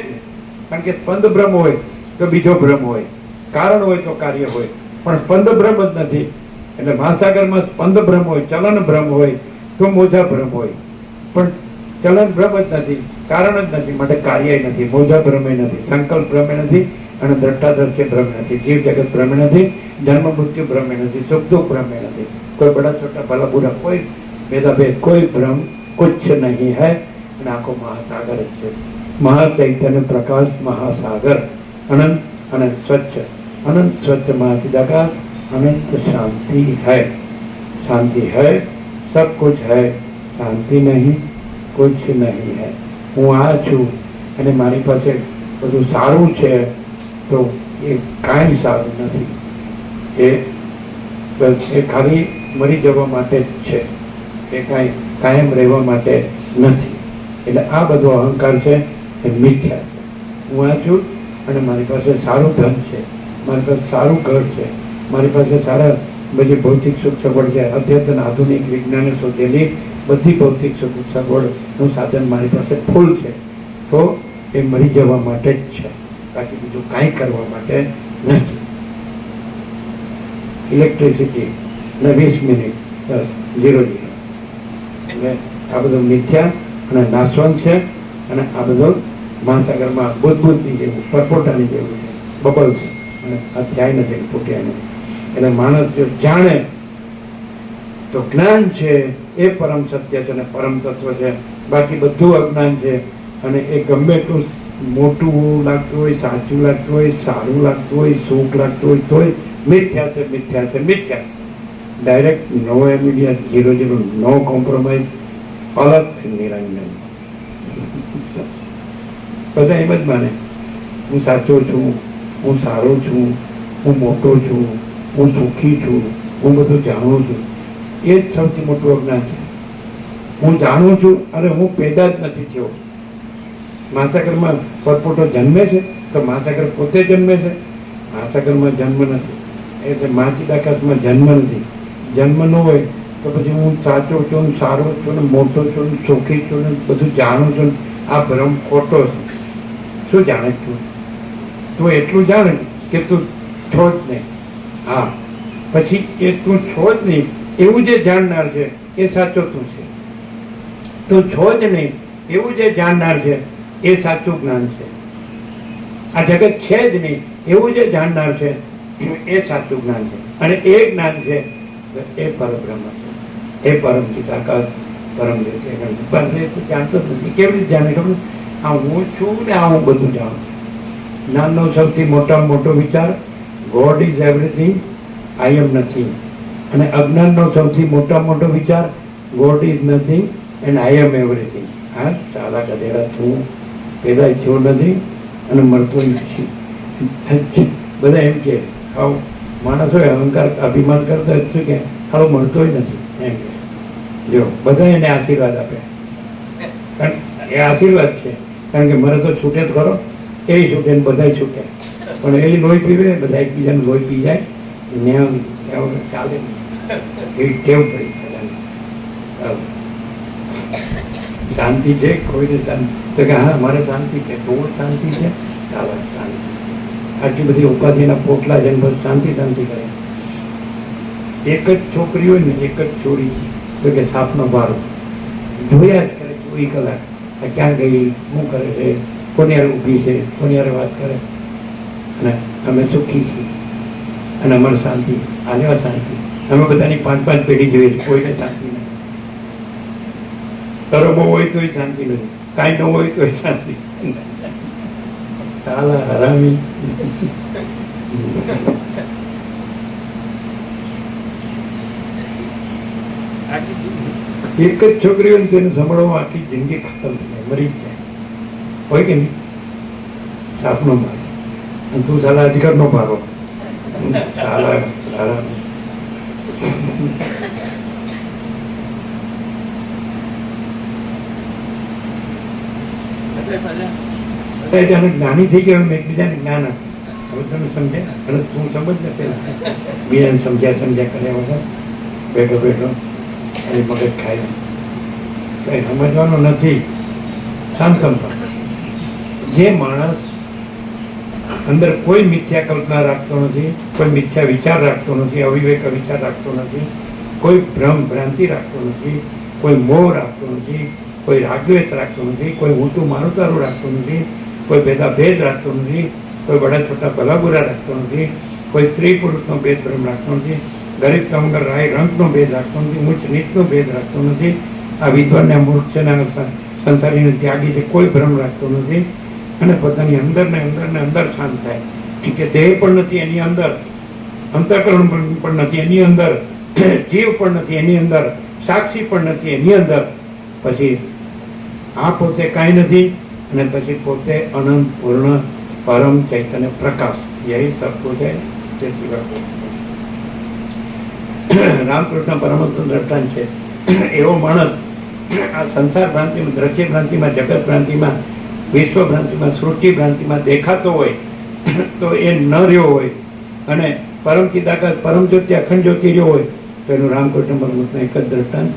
કારણ કે સ્પંદ બ્રહ્મ હોય તો બીજો બ્રહ્મ હોય, કારણ હોય તો કાર્ય હોય, પણ સ્પંદ બ્રહ્મ જ નથી. એટલે મહાસાગરમાં સ્પંદ બ્રહ્મ હોય, ચલન બ્રહ્મ હોય તો મોજા બ્રહ્મ હોય, પણ ચલન બ્રહ્મ જ નથી, કારણ જ નથી, માટે કાર્ય નથી, મોજા બ્રહ્મ નથી, સંકલ્પ બ્રહ્મ નથી અને દ્રષ્ટાદ્રશ્ય બ્રહ્મ નથી, જીવ જગત બ્રહ્મ નથી, જન્મ મૃત્યુ બ્રહ્મ નથી, સુખ દુઃખ બ્રહ્મ નથી, કોઈ બડા છોટા ભલા બુરા કોઈ ભેદાભેદ કોઈ ભ્રમ कुछ नहीं है. અને આખો મહાસાગર જ છે. મહાચૈતન્ય પ્રકાશ મહાસાગર, अनंत अनंत स्वच्छ, अनंत स्वच्छ महाचिदाकाश, अनंत शांति है. शांति है, सब कुछ है, शांति नहीं कुछ नहीं है. હું આ છું અને મારી પાસે બધું સારું છે તો એ કાંઈ સારું નથી. એ ખાલી મરી જવા માટે જ છે, એ કાંઈ કાયમ રહેવા માટે નથી. એટલે આ બધો અહંકાર છે એ મિથ્યા છે. હું આ છું અને મારી પાસે સારું ધન છે, મારી પાસે સારું ઘર છે, મારી પાસે સારા બધી ભૌતિક સુખ સગવડ છે, અદ્યતન આધુનિક વિજ્ઞાને શોધેલી બધી ભૌતિક સુખ સગવડનું સાધન મારી પાસે ફૂલ છે, તો એ મરી જવા માટે જ છે, બાકી બીજું કાંઈ કરવા માટે નથી. ઇલેક્ટ્રિસિટી ને 20 મિનિટ બસ 0 એટલે આ બધું મિથ્યા અને નાશવંત છે. અને આ બધો મહાસાગરમાં બુદ્ધની જેવું, પરપોટાની જેવું છે, બબલ્સ અને અધ્યાય નથી, ફૂટ્યા નથી. એટલે માણસ જો જાણે તો જ્ઞાન છે એ પરમ સત્ય છે અને પરમ તત્વ છે, બાકી બધું અજ્ઞાન છે. અને એ ગમે એટલું મોટું લાગતું હોય, સાચું લાગતું હોય, સારું લાગતું હોય, સુખ લાગતું હોય, તોય મિથ્યા છે, મિથ્યા છે, મિથ્યા. ડાયરેક્ટ નો ઇમિડિયેટ 0 નો કોમ્પ્રોમાઇઝ, અલગ નિરંજન. બધા એમ જ માને હું સાચો છું, હું સારો છું, હું મોટો છું, હું સુખી છું, હું બધું જાણું છું. એ જ સૌથી મોટું અજ્ઞાન છે. હું જાણું છું, અરે હું પેદા જ નથી થયો, મહાસાગરમાં પરપોટો જન્મે છે તો મહાસાગર પોતે જન્મે છે? મહાસાગરમાં જન્મ નથી. એટલે મહાચિદાકાશમાં જન્મ નથી. જન્મ ન હોય તો પછી હું સાચો છું ને સારો છું ને મોટો છું ને સુખી છું ને બધું જાણું છું ને આ ભ્રમ ખોટો છે. શું જાણે તું? તું એટલું જાણે કે તું છો જ નહીં. હા, પછી એ તું છો જ નહીં એવું જે જાણનાર છે એ સાચો તું છે. તું છો જ નહીં એવું જે જાણનાર છે એ સાચું જ્ઞાન છે. આ જગત છે જ નહીં એવું જે જાણનાર છે એ સાચું જ્ઞાન છે. અને એ જ્ઞાન છે એ પરબ્રહ્મ છે, એ પરમ ચિદાકાશ પરમ જ્યોતિ. પણ એ તો જાણતો જ નથી. કેવી રીતે જાણે? ખબર? આ હું છું ને આ હું બધું જાણું છું. જ્ઞાનનો સૌથી મોટામાં મોટો વિચાર God is everything, I am nothing. અને અજ્ઞાનનો સૌથી મોટામાં મોટો વિચાર God is nothing and I am everything. હા, ચાલા ગધેડા, તું પેદા થયો નથી અને મળતો નથી. બધા એમ કે આવું માણસ હોય અહંકાર અભિમાન કરતા શું કે હાલો મળતો નથી એમ કે. જો બધા એને આશીર્વાદ આપે, કારણ એ આશીર્વાદ છે. કારણ કે મને તો છૂટે જ ખરો, એ છૂટે ને બધા છૂટે. પણ એ લોહી પીવે, બધા એકબીજાનું લોહી પી જાય ને ચાલે એ ટેવ પડી બધાને. શાંતિ છે કોઈને શાંતિ તો કે હા મારે શાંતિ છે, તો શાંતિ છે, ચાલો શાંતિ. આટલી બધી ઉપાધિના પોટલા છે બસ શાંતિ શાંતિ કરે. એક જ છોકરી હોય ને એક જ છોડી તો કે સાપનો બારો જોયા જ કરે 24 કલાક. આ ક્યાં ગઈ, શું કરે છે, કોની યાર ઊભી છે, કોની યાર વાત કરે. અને અમે સુખી છીએ અને અમારે શાંતિ છે. આને શાંતિ અમે બધાની 5-5 પેઢી જોઈએ છે, કોઈને શાંતિ નથી. તરબો હોય તોય શાંતિ નથી, કાંઈ ન હોય તોય શાંતિ. સાલા હરામી. એક જ છોકરી હોય ને તેને સંભાળવામાં આખી જિંદગી ખતમ થઈ જાય, મરી જ જાય. હોય કે નહીં? સાપનો મારો અને તું સાલા અજગરનો મારો. સાલા હરામી. જ્ઞાની થઈ ગયા એકબીજાને જ્ઞાન આપે. હવે તમે સમજ્યા? અને તું સમજ ને પેલા બીજાને સમજ્યા કર્યા વગર બેઠો બેઠો અને મગજ ખાય કઈ સમજવાનું નથી. શાંતમ પર જે માણસ અંદર કોઈ મિથ્યા કલ્પના રાખતો નથી, કોઈ મિથ્યા વિચાર રાખતો નથી, અવિવેક વિચાર રાખતો નથી, કોઈ ભ્રમ ભ્રાંતિ રાખતો નથી, કોઈ મોહ રાખતો નથી, કોઈ રાગદ્વેષ રાખતો નથી, કોઈ હું તું મારું તારું રાખતો નથી, કોઈ ભેદાભેદ રાખતો નથી, કોઈ બડા છોટા ભલા બુરા રાખતો નથી, કોઈ સ્ત્રી પુરુષનો ભેદ ભ્રમ રાખતો નથી, ગરીબ તમગર રાય રંગનો ભેદ રાખતો નથી, ઊંચ નીચનો ભેદ રાખતો નથી, આ વિદ્વાનને મૂર્ખ છે ને સંસારીને ત્યાગી છે કોઈ ભ્રમ રાખતો નથી. અને પોતાની અંદર ને અંદર શાંત થાય કે દેહ પણ નથી એની અંદર, અંતઃકરણ પણ નથી એની અંદર, જીવ પણ નથી એની અંદર, સાક્ષી પણ નથી એની અંદર. પછી આ પોતે કાંઈ નથી અને પછી પોતે અનંત પૂર્ણ પરમ ચૈતન્ય પ્રકાશ. યહી સબ કુછ હૈ, તે સિવાય રામકૃષ્ણ પરમહંસ દ્રષ્ટાંત છે. એવો માણસ આ સંસાર ભ્રાંતિમાં, દ્રશ્ય ભ્રાંતિમાં, જગત ભ્રાંતિમાં, વિશ્વ ભ્રાંતિમાં, સૃષ્ટિ ભ્રાંતિમાં દેખાતો હોય તો એ ન રહ્યો હોય અને પરમ ચિદાકાશ પરમ જ્યોતિ અખંડ જ્યોતિ રહ્યો હોય તો એનું રામકૃષ્ણ પરમહંસનું એક જ દ્રષ્ટાંત.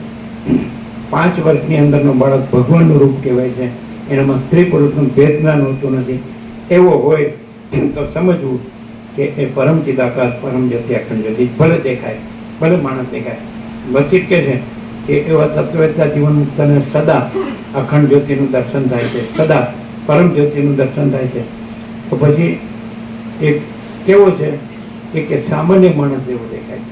5 વર્ષની અંદરનો બાળક ભગવાનનું રૂપ કહેવાય છે. એનામાં સ્ત્રી પુરુષનું ભેદ જ્ઞાન હોતું નથી. એવો હોય તો સમજવું કે એ પરમ ચિદાકાશ પરમ જ્યોતિ અખંડ જ્યોતિ ભલે દેખાય, ભલે માણસ દેખાય. વસીત કહે છે કે એવા તત્વવેદતા જીવન મુક્તને સદા અખંડ જ્યોતિનું દર્શન થાય છે, સદા પરમ જ્યોતિનું દર્શન થાય છે. તો પછી એક કેવો છે એ કે સામાન્ય માણસ જેવો દેખાય.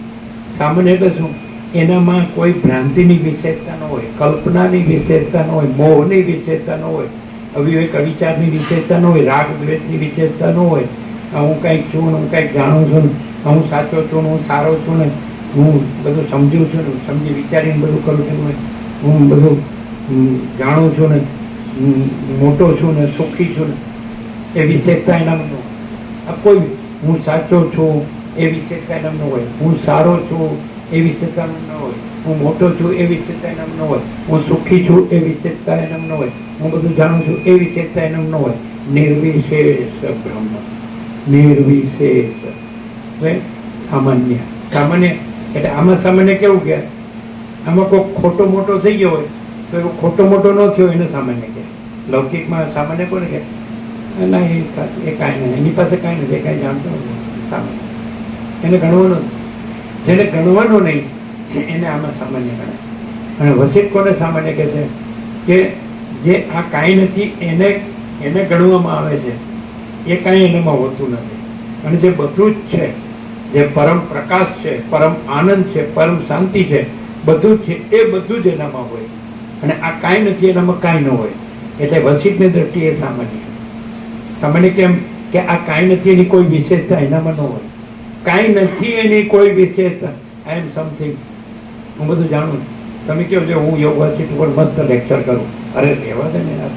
સામાન્ય એટલે શું? એનામાં કોઈ ભ્રાંતિની વિશેષતા ન હોય, કલ્પનાની વિશેષતા ન હોય, મોહની વિશેષતા ન હોય, અવિવેક અવિચારની વિશેષતા ન હોય, રાગ દ્વેષની વિશેષતા ન હોય. હું કંઈક છું ને હું કંઈક જાણું છું ને હું સાચો છું ને હું સારો છું ને હું બધું સમજું છું ને સમજી વિચારીને બધું કરું છું ને હું બધું જાણું છું ને મોટો છું ને સુખી છું ને એ વિશેષતા એનામાં ન હોય. આ કોઈ હું સાચો છું એ વિશેષતા એનામાં ન હોય, હું સારો છું એ વિશેષતા નામ ન હોય. હું મોટો છું એ વિશેષતા નામ ન હોય. હું સુખી છું એ વિશેષતા નામ ન હોય. હું બધું જાણું છું એ વિશેષતા નામ ન હોય. નિર્વિશેષ બ્રહ્મ, નિર્વિશેષ એટલે સામાન્ય. સામાન્ય એટલે આમાં સામાન્ય કેવું કે આમાં કોઈ ખોટો મોટો થઈ ગયો હોય તો એવો ખોટો મોટો ન થયો એને સામાન્ય કહે. લૌકિકમાં સામાન્ય કોને કહે? ના, એ કાંઈ નહીં, એની પાસે કાંઈ નથી, એ કાંઈ જાણતો નથી. સામાન્ય એને ગણવાનું. જેને ગણવાનું નહીં એને આમાં સામાન્ય ગણાય. અને વસિષ્ઠ કોને સામાન્ય કહે છે? કે જે આ કાંઈ નથી એને એને ગણવામાં આવે છે, એ કાંઈ એનામાં હોતું નથી. અને જે બધું જ છે, જે પરમ પ્રકાશ છે, પરમ આનંદ છે, પરમ શાંતિ છે, બધું જ છે, એ બધું જ એનામાં હોય. અને આ કાંઈ નથી એનામાં કાંઈ ન હોય. એટલે વસિષ્ઠની દ્રષ્ટિએ સામાન્ય. સામાન્ય કેમ કે આ કાંઈ નથી એની કોઈ વિશેષતા એનામાં ન હોય. કાંઈ નથી એની કોઈ વિશેષતા. આઈ એમ સમથિંગ. હું બધું જાણું છું. તમે કહો છો હું યોગ વસિષ્ઠ ઉપર મસ્ત લેક્ચર કરું. અરે રહેવા દે ને યાર.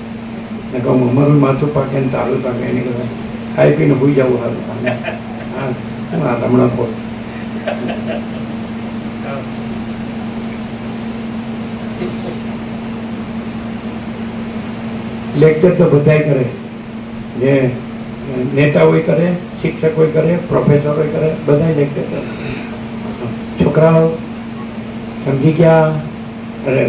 ને કહું અમારું માથું પાકે ને તારું પાકે એની કરતા ખાઈ પીને ભૂઈ જવું સારું. હા, હું આ હમણાં કહું. લેક્ચર તો બધાય કરે, જે નેતાઓય કરે, શિક્ષકોય કરે, પ્રોફેસરોય કરે, બધાય લેક્ચર કરે. છોકરાઓ સમજી ગયા? અરે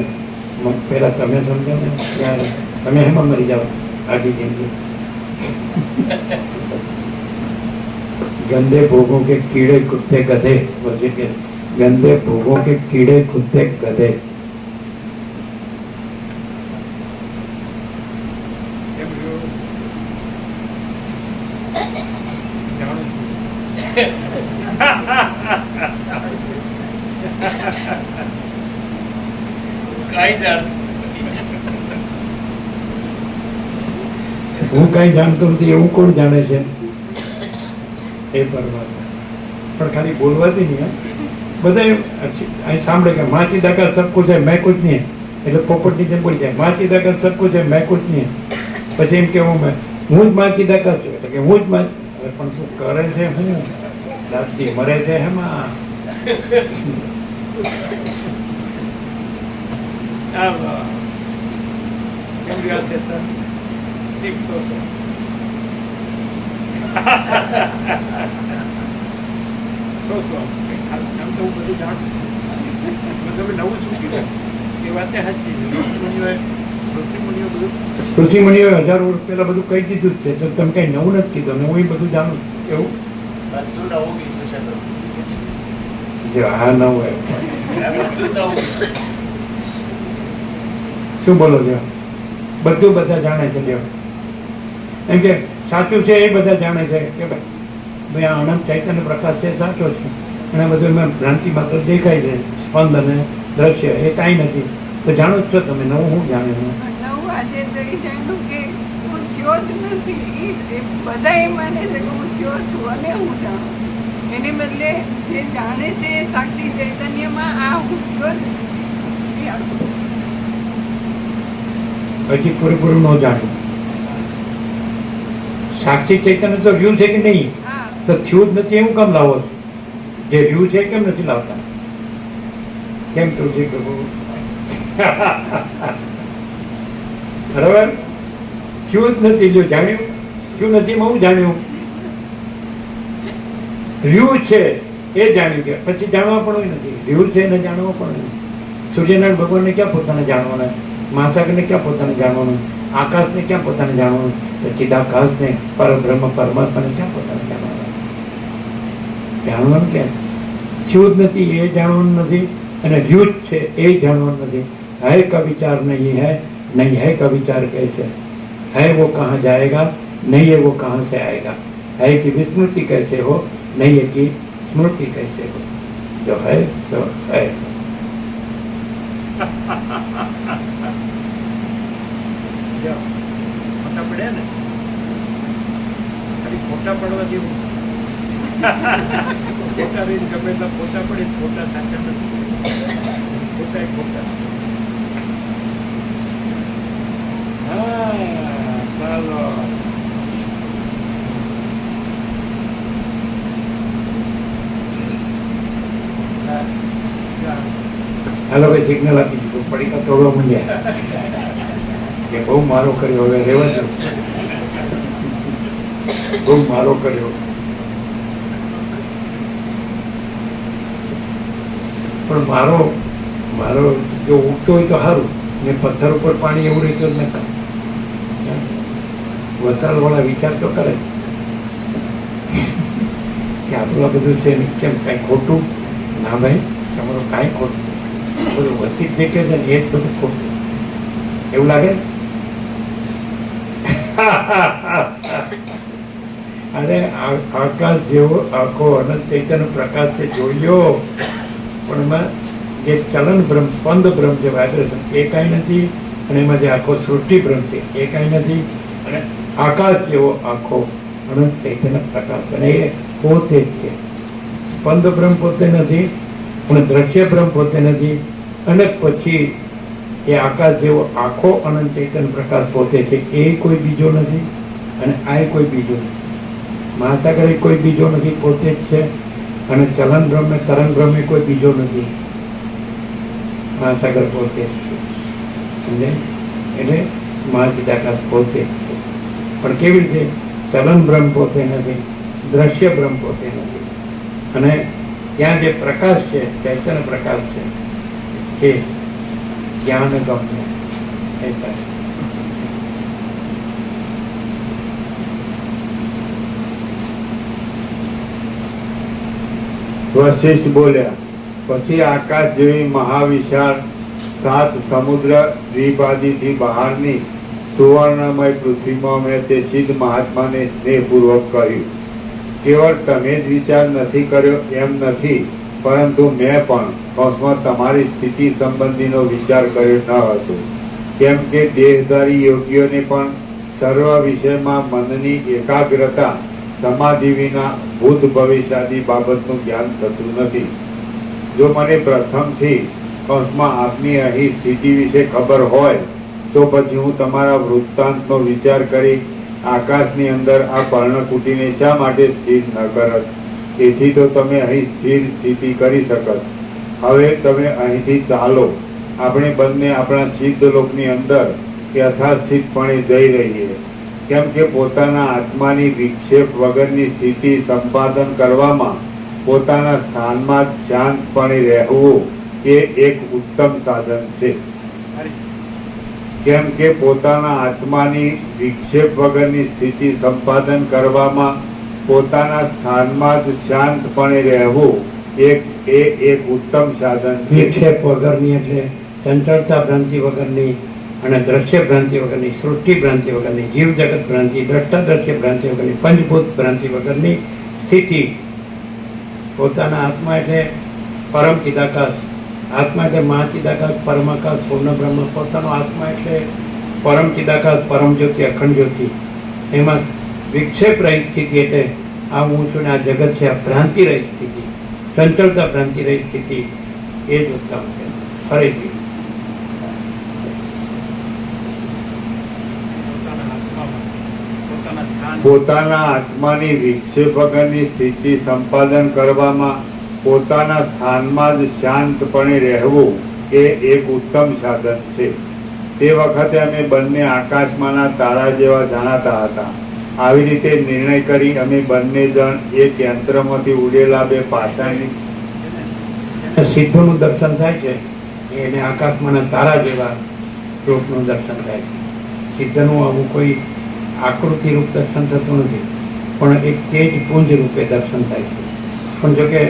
પહેલા તમે સમજો ને, ત્યારે તમે એમાં મરી જાઓ આખી જિંદગી. ગંદે ભોગों के कीड़े कुत्ते गधे, वसिष्ठ के गंदे भोगों के कीड़े कुत्ते गधे. હું કઈ જાણતો નથી એવું કોણ જાણે છે? એ પરમાત્મા. પણ ખાલી બોલવાથી નહીં. બધા અહીં સાંભળે કે માँ सीता सब कुछ है मैं कुछ नहीं. એટલે પોપટની જેમ બોલી જાય માँ सीता सब कुछ है मैं कुछ नहीं. પછી એમ કેવું હું જ માँ सीता છું એટલે કે હું જ પણ શું કરે છે? હું રાતથી મરે છે એમાં. ઋષિ મુનિઓ 1000 વર્ષ પહેલા બધું કહી દીધું જ છે. તો તમે કઈ નવું નથી કીધું ને હું બધું જાણું એવું જો હા ન હોય શું બોલો છો? બધું બધા જાણે છે. દેવ એમ કે સાચું છે એ બધા જાણે છે કે ભાઈ આ અનંત ચૈતન્ય પ્રકાશ છે, સાચો છે. અને બધું એમાં ભ્રાંતિ માત્ર દેખાય છે, સ્પંદ અને દ્રશ્ય, એ કાંઈ નથી. તો જાણો જ છો તમે. નવું હું જાણ્યું હું આજે તો એ જાણ્યું કે હું થયો જ નથી. બધા એ માને છે કે હું થયો છું અને હું જાણું. એને બદલે જે જાણે છે એ સાક્ષી ચૈતન્યમાં આ હું થયો જ હજી પૂરેપૂરું ન જાણ્યું. સાક્ષી ચૈતન્ય તો વ્યૂ છે કે નહીં? તો થયું જ નથી એવું કેમ લાવો છો? જે વ્યૂ છે કેમ નથી લાવતા? કેમ તુલસી પ્રભુ? બરાબર, થયું જ નથી. જો જાણ્યું થયું નથી એમાં હું જાણ્યું. વ્યૂ છે એ જાણ્યું કે પછી જાણવા પણ નથી. વ્યૂ છે એને જાણવા પણ નથી. સૂર્યનારાયણ ભગવાનને ક્યાં પોતાને જાણવાના? મહાસાગરને ક્યાં પોતાને જાણવાનું? આકાશને ક્યાં પોતાને જાણવાનું? તો ચિદાકાશને પરબ્રહ્મ પરમાત્માને ક્યાં પોતાને જાણવાના? જાણવાનું કેમ? થયું જ નથી એ જાણવાનું નથી. અને વ્યૂ જ છે એ જાણવાનું નથી. है का विचार नहीं है, नहीं है का विचार कैसे? है वो कहाँ जाएगा, नहीं है वो कहाँ से आएगा? है कि विस्मृति कैसे हो, नहीं है कि स्मृति कैसे हो? जो है सो है. ખોટા પડ્યા ને ખાલી ખોટા પડવા જેવું. ખોટા રહી ગમે એટલા ખોટા પડે, ખોટા સાચા નથી. ખોટા ખોટા. ચાલો આ લોકો સિગ્નલ આપી દીધું, પડીકા તોડવા માંડ્યા કે બહુ મારો કર્યો, હવે રહેવા દો, બહુ મારો કર્યો. પણ મારો જો ઉગતો હોય તો સારું, ને પથ્થર ઉપર પાણી એવું રહેતું જ નથી. વતાળવાળા વિચાર તો કરે કે આપણું આ બધું છે ને, કેમ કાંઈ ખોટું? ના ભાઈ, તમારું કાંઈ ખોટું, બધું વસ્તી જ ફેંકે છે ને એ જ બધું ખોટું, એવું લાગે. અરે આકાશ જેવો આખો અનંત ચૈતન્ય પ્રકાશ છે, જોયો, પણ એમાં જે ચલન ભ્રમ, સ્પંદ ભ્રમ છે, વાઇબ્રેશન, એ કાંઈ નથી. અને એમાં જે આખો સૃષ્ટિ ભ્રમ છે એ કાંઈ નથી. અને આકાશ જેવો આખો અનંત ચૈતન્ય પ્રકાશ છે, અને એ પોતે જ છે. સ્પંદ ભ્રમ પોતે નથી, પણ દ્રશ્ય ભ્રમ પોતે નથી. અને પછી એ આકાશ જેવો આખો અનંત ચૈતન્ય પ્રકાશ પોતે છે, એ કોઈ બીજો નથી. અને આ કોઈ બીજો નથી. મહાસાગર એ કોઈ બીજો નથી, પોતે જ છે. અને ચલન ભ્રમ ને તરંગ ભ્રમ એ કોઈ બીજો નથી, મહાસાગર પોતે જ છે. સમજે? એટલે મહાચિદાકાશ પોતે જ છે. પણ કેવી રીતે? ચલન ભ્રમ પોતે નથી, દ્રશ્ય ભ્રમ પોતે નથી. અને ત્યાં જે પ્રકાશ છે, ચૈતન્ય પ્રકાશ છે, એ જ્ઞાન ગમ્ય એ થાય. વશિષ્ઠ બોલ્યા, પછી આકાશ જેવી મહાવિશાળ 7 સમુદ્ર દ્વીપાદીથી બહારની સુવર્ણમય પૃથ્વીમાં મેં તે સિદ્ધ મહાત્માને સ્નેહપૂર્વક કર્યું. કેવળ તમે જ વિચાર નથી કર્યો એમ નથી, પરંતુ મેં પણ કૌંસમાં તમારી સ્થિતિ સંબંધીનો વિચાર કર્યો ન હતો. કેમ કે દેહધારી યોગીઓને પણ સર્વ વિષયમાં મનની એકાગ્રતા સમાધિ વિના ભૂત ભવિષ્યાદી બાબતનું જ્ઞાન થતું નથી. જો મને પ્રથમથી કૌંસમાં આપની અહીં સ્થિતિ વિશે ખબર હોય તો પછી હું તમારા વૃત્તાંતનો વિચાર કરી આકાશની અંદર આ પર્ણકુટીને શા માટે સ્થિર ન કરત? તેથી તો તમે અહીં સ્થિર સ્થિતિ કરી શકત. હવે તમે અહીંથી ચાલો, આપણે બંને આપણા સિદ્ધ લોકની અંદર યથાસ્થિતપણે જઈ રહીએ. કેમ કે પોતાના આત્માની વિક્ષેપ વગરની સ્થિતિ સંપાદન કરવામાં પોતાના સ્થાનમાં જ શાંતપણે રહેવું એ એક ઉત્તમ સાધન છે. કેમ કે પોતાના આત્માની વિક્ષેપ વગરની સ્થિતિ સંપાદન કરવામાં પોતાના સ્થાનમાં જ શાંતપણે રહેવું એ એક ઉત્તમ સાધન છે. વિક્ષેપ વગરની એટલે ચંચળતા ભ્રાંતિ વગરની, અને દ્રશ્ય ભ્રાંતિ વગરની, સૃષ્ટિ ભ્રાંતિ વગરની, જીવ જગત ભ્રાંતિ, દ્રષ્ટા દ્રશ્ય ભ્રાંતિ વગરની, પંચભૂત ભ્રાંતિ વગરની સ્થિતિ. પોતાના આત્મા એટલે પરમ ચિદાકાશ, આત્મા એટલે મહાચિદાકાશ, પરમાકાશ, પૂર્ણ બ્રહ્મ. પોતાનો આત્મા એટલે પરમ ચિદાકાશ, પરમ જ્યોતિ, અખંડ જ્યોતિ. એમાં વિક્ષેપ રહિત સ્થિતિ એટલે આ હું છું ને આ જગત છે, આ ભ્રાંતિ રહિત સ્થિતિ, ચંચળતા ભ્રાંતિ રહિત સ્થિતિ, એ જ ઉત્તમ છે. ફરીથી પોતાના આત્માની વિક્ષેપ વગરની સ્થિતિ સંપાદન કરવામાં પોતાના સ્થાનમાં જ શાંતપણે રહેવું એ એક ઉત્તમ સાધન છે. તે વખતે અમે બંને આકાશમાંના તારા જેવા જણાતા હતા. આવી રીતે નિર્ણય કરી અમે બંને જણ એક યંત્રમાંથી ઉડેલા 2 પાષાણની સિદ્ધોનું દર્શન થાય છે, એને આકાશમાંના તારા જેવા રૂપનું દર્શન થાય છે. સિદ્ધનું આવું કોઈ આકૃતિ રૂપ દર્શન થતું નથી, પણ એક તેજ પુંજ રૂપે દર્શન થાય છે. પણ જો કે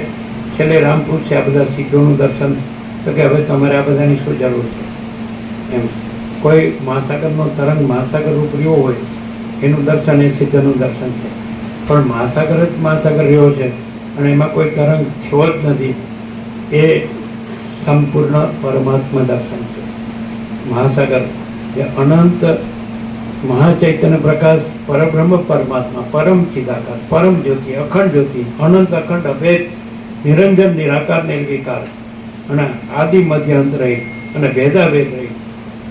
છેલ્લે રામ પૂછશે આ બધા સિદ્ધોનું દર્શન, તો કે હવે તમારે આ બધાની શું જરૂર છે? એમ કોઈ મહાસાગરનો તરંગ મહાસાગર રૂપ રહ્યો હોય એનું દર્શન એ સિદ્ધનું દર્શન છે. પણ મહાસાગર જ મહાસાગર રહ્યો છે અને એમાં કોઈ તરંગ થયો જ નથી, એ સંપૂર્ણ પરમાત્મા દર્શન છે. મહાસાગર જે અનંત મહાચૈતન્ય પ્રકાશ, પરબ્રહ્મ પરમાત્મા, પરમ ચિદાકાશ, પરમ જ્યોતિ, અખંડ જ્યોતિ, અનંત અખંડ અભેદ, નિરંજન નિરાકાર નિર્વિકાર, અને આદિ મધ્ય અંત રહિત અને ભેદાભેદ રહિત.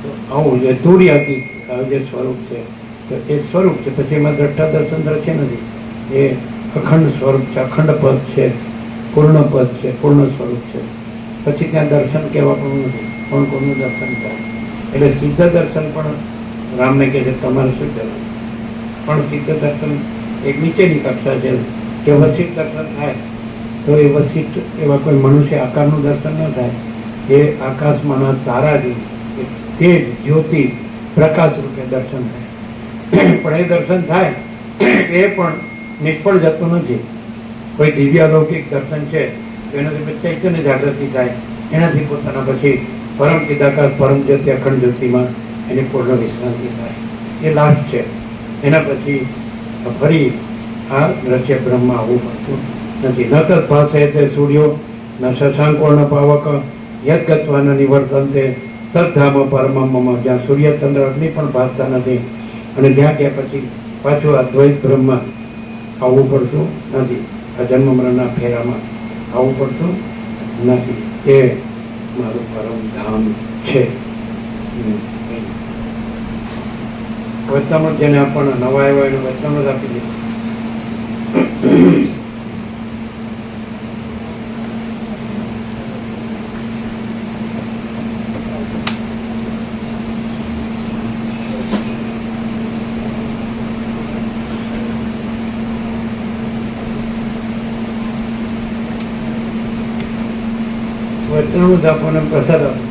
તો આવું જે તુર્યાતીત જે સ્વરૂપ છે, તો એ સ્વરૂપ છે. પછી એમાં દ્રષ્ટા દર્શન દ્રશ્ય નથી, એ અખંડ સ્વરૂપ છે, અખંડ પદ છે, પૂર્ણ પદ છે, પૂર્ણ સ્વરૂપ છે. તો પછી ત્યાં દર્શન કહેવાનું નથી, કોણ કોણનું દર્શન કરે. એટલે સિદ્ધ દર્શન પણ રામને કહે છે તમારે શું જરૂર. પણ સિદ્ધ દર્શન એક નીચેની કક્ષા છે કે વસિષ્ઠ દર્શન થાય તો એ વસિષ્ઠ એવા કોઈ મનુષ્ય આકારનું દર્શન ન થાય. એ આકાશમાંના તારા જેવું તેજ જ્યોતિ પ્રકાશ રૂપે દર્શન થાય. પણ એ દર્શન થાય એ પણ નિષ્ફળ જતું નથી. કોઈ દિવ્ય અલૌકિક દર્શન છે તો એનાથી ચૈતન્ય જાગૃતિ થાય, એનાથી પોતાના પછી પરમ ચિદાકાશ પરમ જ્યોતિ અખંડ જ્યોતિમાં એની પૂર્ણ વિશ્રાંતિ થાય. એ લાસ્ટ છે. એના પછી ફરી આ દ્રશ્ય બ્રહ્મ આવવું પડતું નથી. ન તત્ભાષે તે સૂર્યો ન શશાંકોર્ણ પાવક યદ ગત્વા ન નિવર્તનતે તદ્ધામ પરમમ, જ્યાં સૂર્ય ચંદ્ર અગ્નિ પણ ભાસતા નથી અને જ્યાં ગયા પછી પાછું અદ્વૈત બ્રહ્મ આવવું પડતું નથી. આ જન્મ મરણના ફેરામાં આવવું પડતું નથી. એ મારું પરમ ધામ છે. વચનામૃત જેને આપણને નવા આવ્યા એને વચનામૃત આપી દીધું. વચનામૃત આપણને પ્રસાદ આપો.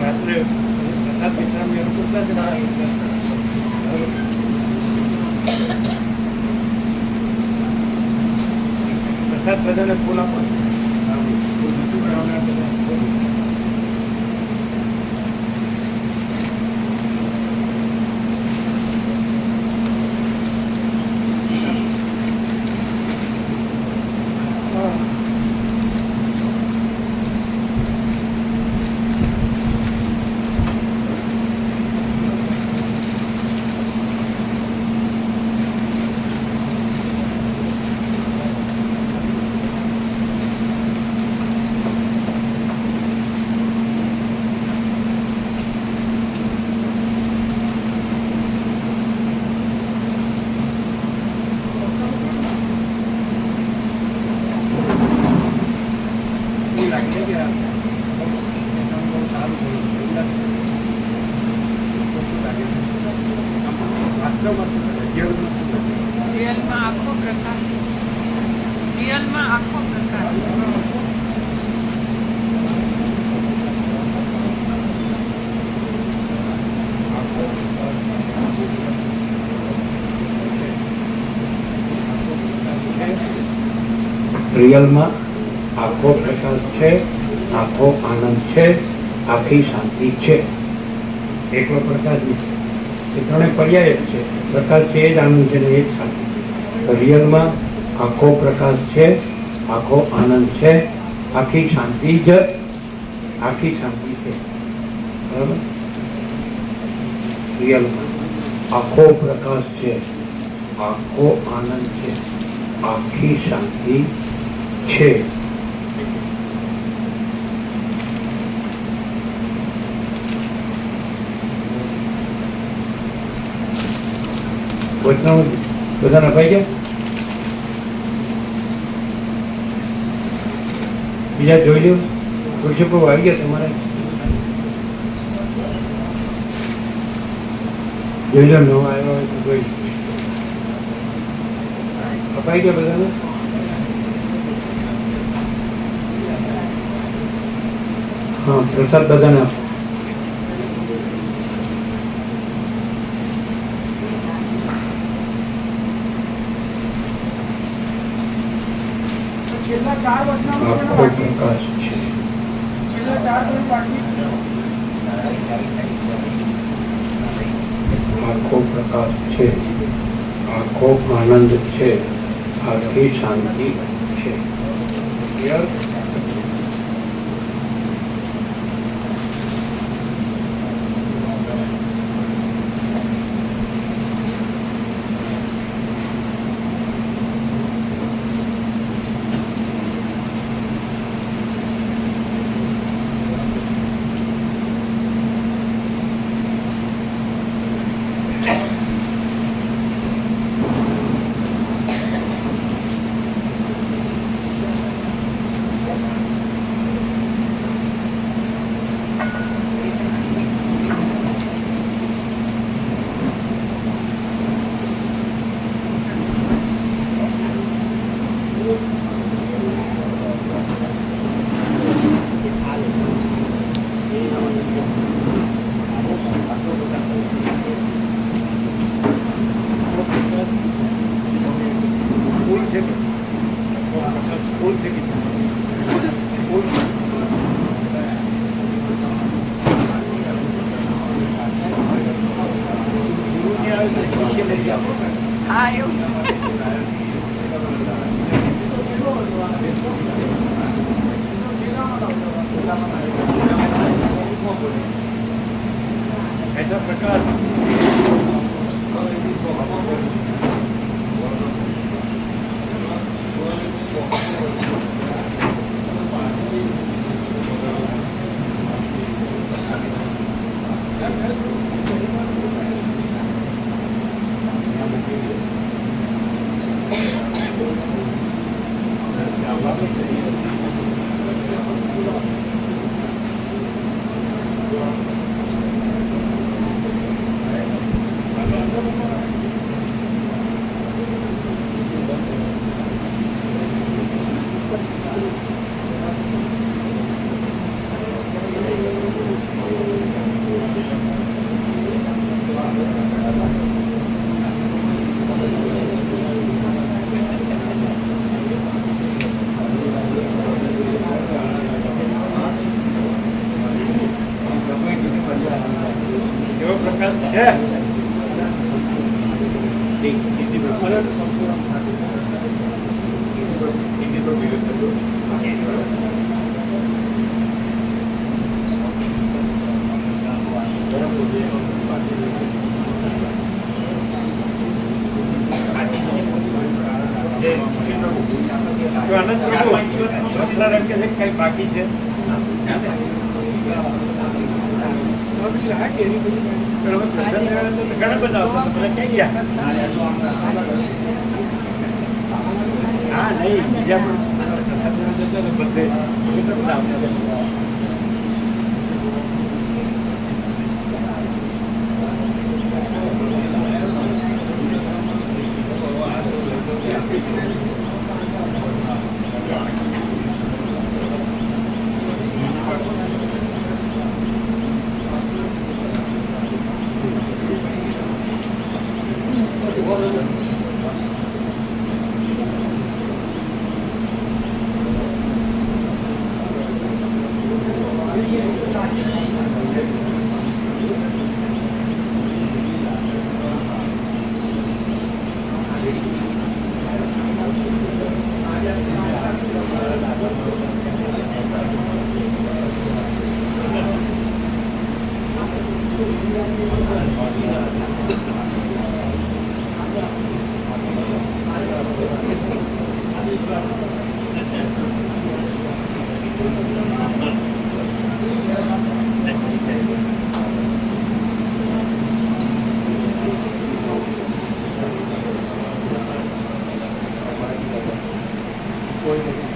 રાત્રે પ્રસાદ વિતરણની અનુકૂળતા જ ના હોય. પ્રસાદ બધાને ફૂલ આપો. રિયલમાં આખો પ્રકાશ, રિયલમાં આખો પ્રકાશ. રિયલમાં આખો પ્રકાશ છે, આખો આનંદ છે, આખી શાંતિ છે. એકલો પ્રકાશ નથી. એ ત્રણેય પર્યાય જ છે. પ્રકાશ છે એ જ આનંદ છે ને એ જ શાંતિ. રિયલમાં આખો પ્રકાશ છે, આખો આનંદ છે, આખી શાંતિ જ છે. બરાબર? રિયલમાં આખો પ્રકાશ છે, આખો આનંદ છે, આખી શાંતિ છે. વચનામૃત બધાને અપાઈ ગયા? બીજા જોઈ લો. ખુરશી પર આવી ગયા તમારે જોઈ લો. નવા આવ્યા હોય તો જોઈ અપાઈ ગયા બધાને? હા, પ્રસાદ બધાને આપો. આખો પ્રકાશ છે, આખો પ્રકાશ છે, આખો આનંદ છે, આખી શાંતિ છે. સ્કૂલ છે કે સ્કૂલ ગુરુજી આવે તો શિષ્ય નથી આપો. હા એવું ऐसा प्रकार એવો પ્રકાર છે. તો આનંદ પ્રભુ વસ્ત્રારામ કે છે કઈ બાકી છે ઘણા બધા આવતા બધા ક્યાં ગયા? હા નહીં બીજા પણ બધે બધા આવતા. કોઈ નથી.